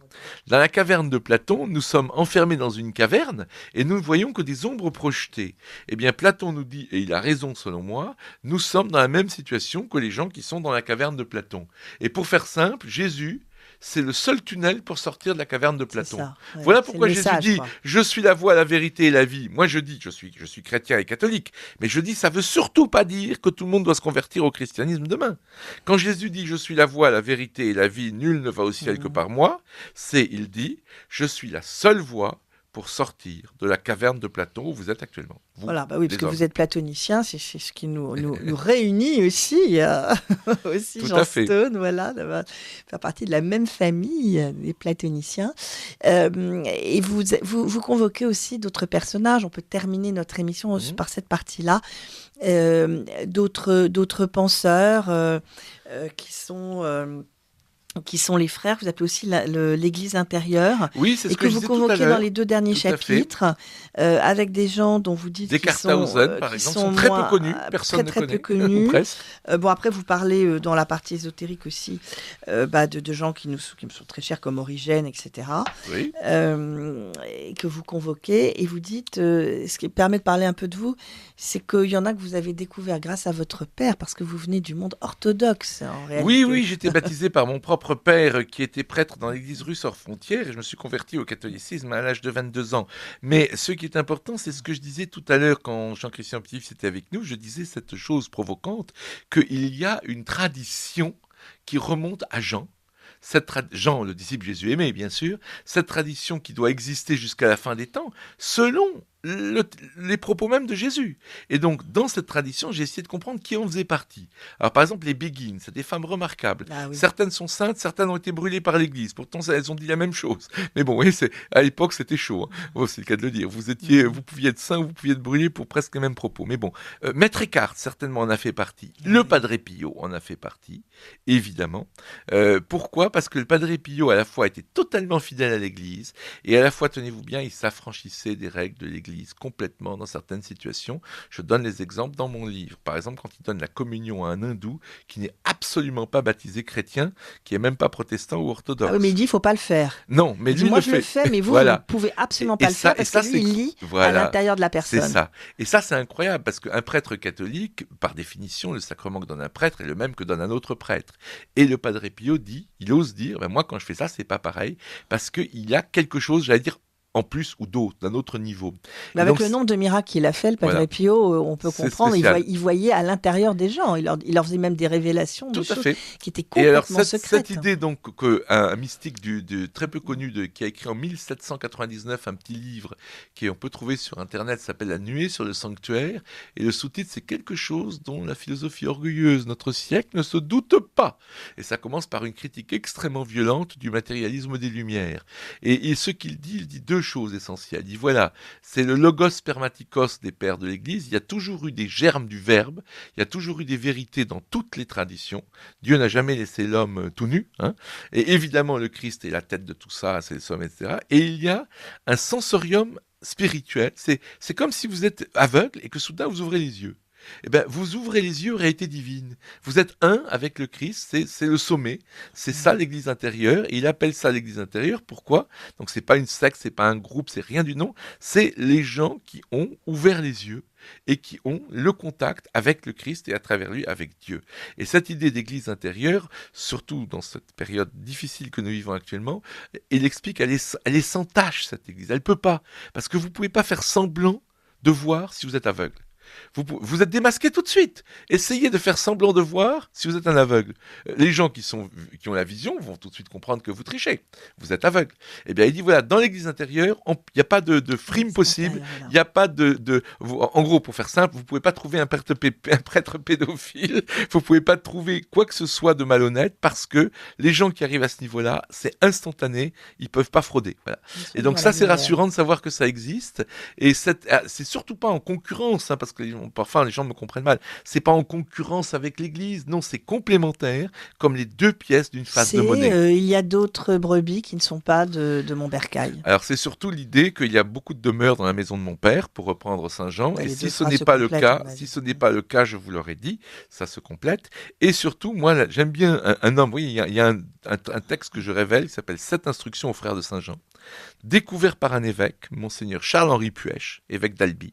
Dans la caverne de Platon, nous sommes enfermés dans une caverne et nous ne voyons que des ombres projetées. Eh bien, Platon nous dit, et il a raison selon moi, nous sommes dans la même situation que les gens qui sont dans la caverne de Platon. Et pour faire simple, Jésus, c'est le seul tunnel pour sortir de la caverne de Platon. Ça, ouais, voilà pourquoi Jésus dit quoi. « Je suis la voie, la vérité et la vie ». Moi, je dis, je suis chrétien et catholique, mais je dis, ça veut surtout pas dire que tout le monde doit se convertir au christianisme demain. Quand Jésus dit « Je suis la voie, la vérité et la vie, nul ne va au ciel que par moi », il dit « Je suis la seule voie pour sortir de la caverne de Platon où vous êtes actuellement. » Voilà, oui, parce que vous êtes platonicien, c'est ce qui nous réunit aussi, aussi Tout Jean à fait. Stone, voilà, de faire partie de la même famille des platoniciens. Et vous convoquez aussi d'autres personnages. On peut terminer notre émission par cette partie-là. D'autres penseurs qui sont les frères, vous appelez aussi l'Église intérieure, oui, c'est ce et que vous convoquez dans les 2 derniers chapitres, avec des gens dont vous dites qu'ils sont, par exemple, sont très peu connus, personne très ne peu connaît, connus. ou presque. Bon, après, vous parlez dans la partie ésotérique aussi de gens qui me sont très chers, comme Origène, etc., oui. et que vous convoquez, et vous dites, ce qui permet de parler un peu de vous, c'est qu'il y en a que vous avez découvert grâce à votre père, parce que vous venez du monde orthodoxe, en réalité. Oui, j'étais baptisé par mon propre père qui était prêtre dans l'église russe hors frontières et je me suis converti au catholicisme à l'âge de 22 ans. Mais ce qui est important, c'est ce que je disais tout à l'heure quand Jean-Christian Petit était avec nous, je disais cette chose provocante, qu'il y a une tradition qui remonte à Jean. Jean, le disciple Jésus aimé, bien sûr, cette tradition qui doit exister jusqu'à la fin des temps, selon les propos même de Jésus. Et donc, dans cette tradition, j'ai essayé de comprendre qui en faisait partie. Alors, par exemple, les Béguines, c'est des femmes remarquables. Ah oui. Certaines sont saintes, certaines ont été brûlées par l'Église. Pourtant, elles ont dit la même chose. Mais bon, vous voyez, à l'époque, c'était chaud. Hein. Bon, c'est le cas de le dire. Vous pouviez être saint, vous pouviez être brûlé pour presque les mêmes propos. Mais bon, Maître Eckhart, certainement, en a fait partie. Le Padre Pio en a fait partie, évidemment. Pourquoi ? Parce que le Padre Pio, à la fois, était totalement fidèle à l'Église, et à la fois, tenez-vous bien, il s'affranchissait des règles de l'Église complètement dans certaines situations. Je donne les exemples dans mon livre. Par exemple, quand il donne la communion à un hindou qui n'est absolument pas baptisé chrétien, qui est même pas protestant ou orthodoxe. Ah oui, mais il dit il faut pas le faire. Non, mais lui moi le je fait. le fais, mais vous, Voilà. vous ne pouvez absolument pas le faire parce que lui, il lit à l'intérieur de la personne. C'est ça. Et ça, c'est incroyable parce qu'un prêtre catholique, par définition, le sacrement que donne un prêtre est le même que donne un autre prêtre. Et le Padre Pio il ose dire, moi quand je fais ça, c'est pas pareil parce qu'il y a quelque chose, j'allais dire, en plus ou d'autres, d'un autre niveau. Mais avec le nombre de miracles qu'il a fait, le Padre Pio, on peut comprendre, il voyait à l'intérieur des gens, il leur faisait même des révélations de choses qui étaient complètement secrètes. Cette idée donc qu'un mystique très peu connu qui a écrit en 1799 un petit livre qu'on peut trouver sur internet, s'appelle La nuée sur le sanctuaire, et le sous-titre c'est quelque chose dont la philosophie orgueilleuse de notre siècle ne se doute pas. Et ça commence par une critique extrêmement violente du matérialisme des Lumières. Et ce qu'il dit, il dit deux choses essentielles. Il dit voilà, c'est le logos spermatikos des pères de l'Église, il y a toujours eu des germes du verbe, il y a toujours eu des vérités dans toutes les traditions, Dieu n'a jamais laissé l'homme tout nu, hein. Et évidemment le Christ est la tête de tout ça, c'est le sommet, etc. Et il y a un sensorium spirituel, c'est comme si vous êtes aveugle et que soudain vous ouvrez les yeux. Eh bien, vous ouvrez les yeux aux réalités divines. Vous êtes un avec le Christ, c'est le sommet. C'est ça l'Église intérieure. Et il appelle ça l'Église intérieure. Pourquoi ? Donc, c'est pas une secte, c'est pas un groupe, c'est rien du nom. C'est les gens qui ont ouvert les yeux et qui ont le contact avec le Christ et à travers lui avec Dieu. Et cette idée d'Église intérieure, surtout dans cette période difficile que nous vivons actuellement, il explique qu'elle est sans tâche, cette Église. Elle peut pas. Parce que vous pouvez pas faire semblant de voir si vous êtes aveugle. Vous êtes démasqué tout de suite. Essayez de faire semblant de voir si vous êtes un aveugle. Les gens qui ont la vision vont tout de suite comprendre que vous trichez. Vous êtes aveugle. Eh bien, il dit voilà, dans l'église intérieure, il n'y a pas de frime possible. Il n'y a pas en gros, pour faire simple, vous ne pouvez pas trouver un prêtre pédophile. Vous ne pouvez pas trouver quoi que ce soit de malhonnête parce que les gens qui arrivent à ce niveau-là, c'est instantané. Ils ne peuvent pas frauder. Voilà. Et donc, ça, c'est rassurant de savoir que ça existe. Et c'est surtout pas en concurrence, hein, parce que parfois les gens me comprennent mal, c'est pas en concurrence avec l'Église, non, c'est complémentaire, comme les deux pièces d'une face de monnaie. Il y a d'autres brebis qui ne sont pas de Montbercail. Alors c'est surtout l'idée qu'il y a beaucoup de demeures dans la maison de mon père, pour reprendre Saint Jean, et si ce n'est pas le cas, je vous l'aurais dit, ça se complète. Et surtout, moi, j'aime bien un homme, oui, il y a un texte que je révèle qui s'appelle 7 instructions aux frères de Saint Jean, découvert par un évêque, Monseigneur Charles-Henri Puech, évêque d'Albi,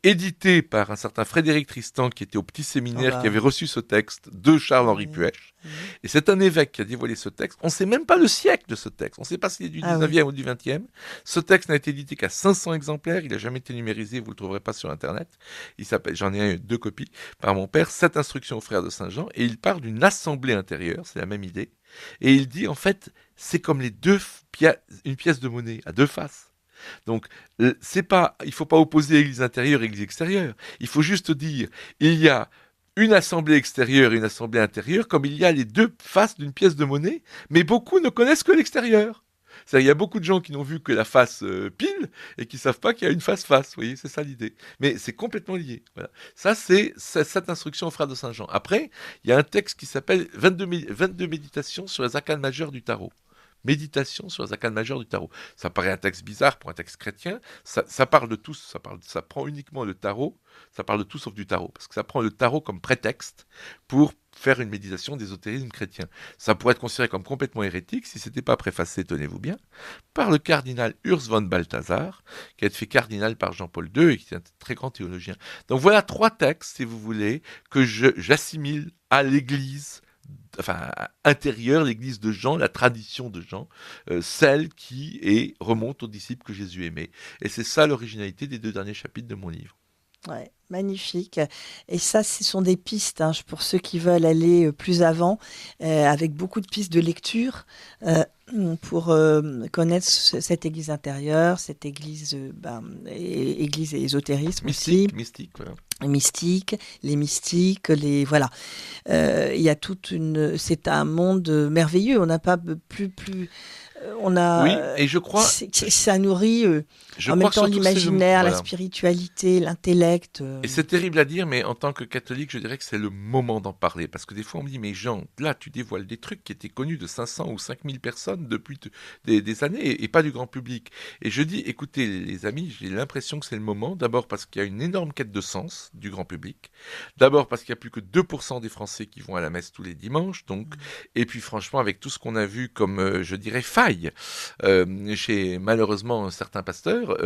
édité par un certain Frédéric Tristan qui était au petit séminaire, qui avait reçu ce texte de Charles-Henri Puech. Et c'est un évêque qui a dévoilé ce texte. On ne sait même pas le siècle de ce texte. On ne sait pas s'il est du 19e ou du 20e. Ce texte n'a été édité qu'à 500 exemplaires. Il n'a jamais été numérisé. Vous ne le trouverez pas sur Internet. Il s'appelle, j'en ai 2 copies par mon père, 7 instructions aux frères de Saint-Jean. Et il parle d'une assemblée intérieure. C'est la même idée. Et il dit, en fait, c'est comme une pièce de monnaie à 2 faces. Donc, il ne faut pas opposer l'église intérieure et l'église extérieure. Il faut juste dire, il y a une assemblée extérieure et une assemblée intérieure, comme il y a les 2 faces d'une pièce de monnaie, mais beaucoup ne connaissent que l'extérieur. C'est-à-dire, il y a beaucoup de gens qui n'ont vu que la face pile et qui ne savent pas qu'il y a une face-face. Vous voyez, c'est ça l'idée. Mais c'est complètement lié. Voilà. Ça, c'est cette instruction aux frères de Saint-Jean. Après, il y a un texte qui s'appelle 22 méditations sur les arcanes majeures du tarot. Méditation sur les arcanes majeures du tarot. Ça paraît un texte bizarre pour un texte chrétien. Ça parle de tout. Ça prend uniquement le tarot. Ça parle de tout sauf du tarot. Parce que ça prend le tarot comme prétexte pour faire une méditation d'ésotérisme chrétien. Ça pourrait être considéré comme complètement hérétique si ce n'était pas préfacé, tenez-vous bien, par le cardinal Urs von Balthasar, qui a été fait cardinal par Jean-Paul II et qui est un très grand théologien. Donc voilà 3 textes, si vous voulez, que j'assimile à l'Église intérieure, l'église de Jean, la tradition de Jean, celle qui remonte aux disciples que Jésus aimait. Et c'est ça l'originalité des 2 derniers chapitres de mon livre. Ouais, magnifique. Et ça, ce sont des pistes, hein, pour ceux qui veulent aller plus avant, avec beaucoup de pistes de lecture. pour connaître cette église intérieure, cette église, église et ésotérisme Mystique, aussi. mystique, voilà. Les mystiques, voilà. Il y a c'est un monde merveilleux. On n'a pas plus, on a. Oui, et je crois. Ça nourrit en même temps l'imaginaire, la spiritualité, l'intellect. Et c'est terrible à dire, mais en tant que catholique, je dirais que c'est le moment d'en parler. Parce que des fois, on me dit, mais Jean, là, tu dévoiles des trucs qui étaient connus de 500 ou 5000 personnes depuis des années et pas du grand public. Et je dis, écoutez, les amis, j'ai l'impression que c'est le moment. D'abord parce qu'il y a une énorme quête de sens du grand public. D'abord parce qu'il n'y a plus que 2% des Français qui vont à la messe tous les dimanches. Donc, et puis franchement, avec tout ce qu'on a vu comme, je dirais, faille chez malheureusement certains pasteurs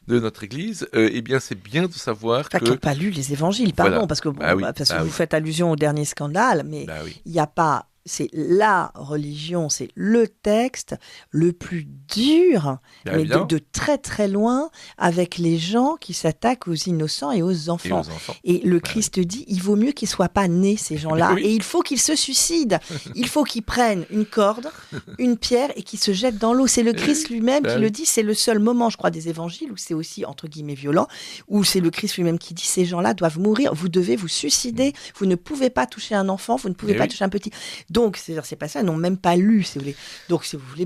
de notre Église, eh bien c'est bien de savoir qui n'ont pas lu les évangiles, pardon, parce que, vous faites allusion au dernier scandale, mais il n'y a pas... C'est la religion, c'est le texte le plus dur, mais de très très loin, avec les gens qui s'attaquent aux innocents et aux enfants. Et le Christ dit, il vaut mieux qu'ils ne soient pas nés, ces gens-là, et il faut qu'ils se suicident. Il faut qu'ils prennent une corde, une pierre, et qu'ils se jettent dans l'eau. C'est le Christ lui-même qui le dit, c'est le seul moment, je crois, des évangiles, où c'est aussi, entre guillemets, violent, où c'est le Christ lui-même qui dit, ces gens-là doivent mourir, vous devez vous suicider, vous ne pouvez pas toucher un enfant, vous ne pouvez pas toucher un petit... Donc, c'est pas ça, ils n'ont même pas lu, si vous voulez. Donc, si vous voulez,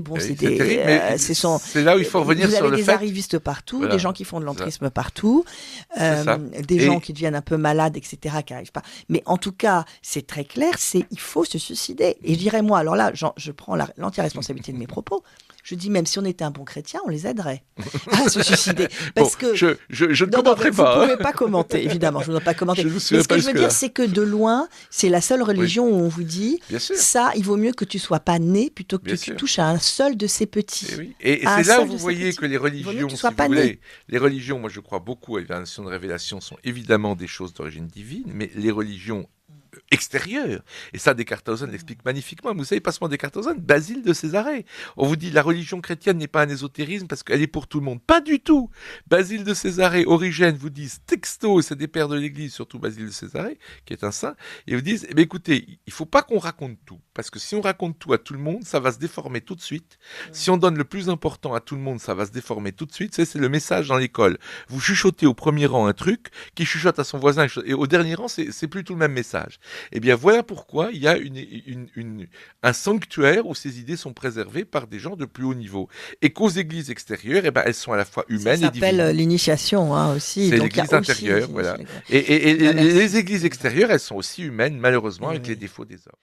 c'est là où il faut revenir sur le fait... Vous avez des arrivistes partout, des gens qui font de l'entrisme partout, des gens qui deviennent un peu malades, etc., qui n'arrivent pas. Mais en tout cas, c'est très clair, il faut se suicider. Et je dirais, moi, alors là, je prends l'entière responsabilité de mes propos. Je dis, même si on était un bon chrétien, on les aiderait à se suicider. Parce que je ne commenterai pas. Vous ne pouvez pas commenter, évidemment. Je ne voudrais pas commenter. Mais ce que je veux dire, c'est que de loin, c'est la seule religion où on vous dit, ça, il vaut mieux que tu ne sois pas né plutôt que tu touches à un seul de ces petits. Et c'est là où vous voyez que les religions, si vous voulez, les religions, moi je crois beaucoup à la notion de révélation, sont évidemment des choses d'origine divine, mais les religions extérieure. Et ça, Descartes-Hausen l'explique magnifiquement. Vous savez, pas seulement Descartes-Hausen, Basile de Césarée. On vous dit la religion chrétienne n'est pas un ésotérisme parce qu'elle est pour tout le monde. Pas du tout. Basile de Césarée, Origène vous disent texto, c'est des pères de l'Église, surtout Basile de Césarée, qui est un saint, et vous disent, écoutez, il faut pas qu'on raconte tout. Parce que si on raconte tout à tout le monde, ça va se déformer tout de suite. Si on donne le plus important à tout le monde, ça va se déformer tout de suite. C'est le message dans l'école. Vous chuchotez au premier rang un truc, qui chuchote à son voisin, et au dernier rang, c'est plus tout le même message. Eh bien, voilà pourquoi il y a un sanctuaire où ces idées sont préservées par des gens de plus haut niveau. Et qu'aux églises extérieures, eh ben, elles sont à la fois humaines et divines. Ça s'appelle l'initiation aussi. C'est l'église intérieure, voilà. Et les églises extérieures, elles sont aussi humaines, malheureusement, avec les défauts des hommes.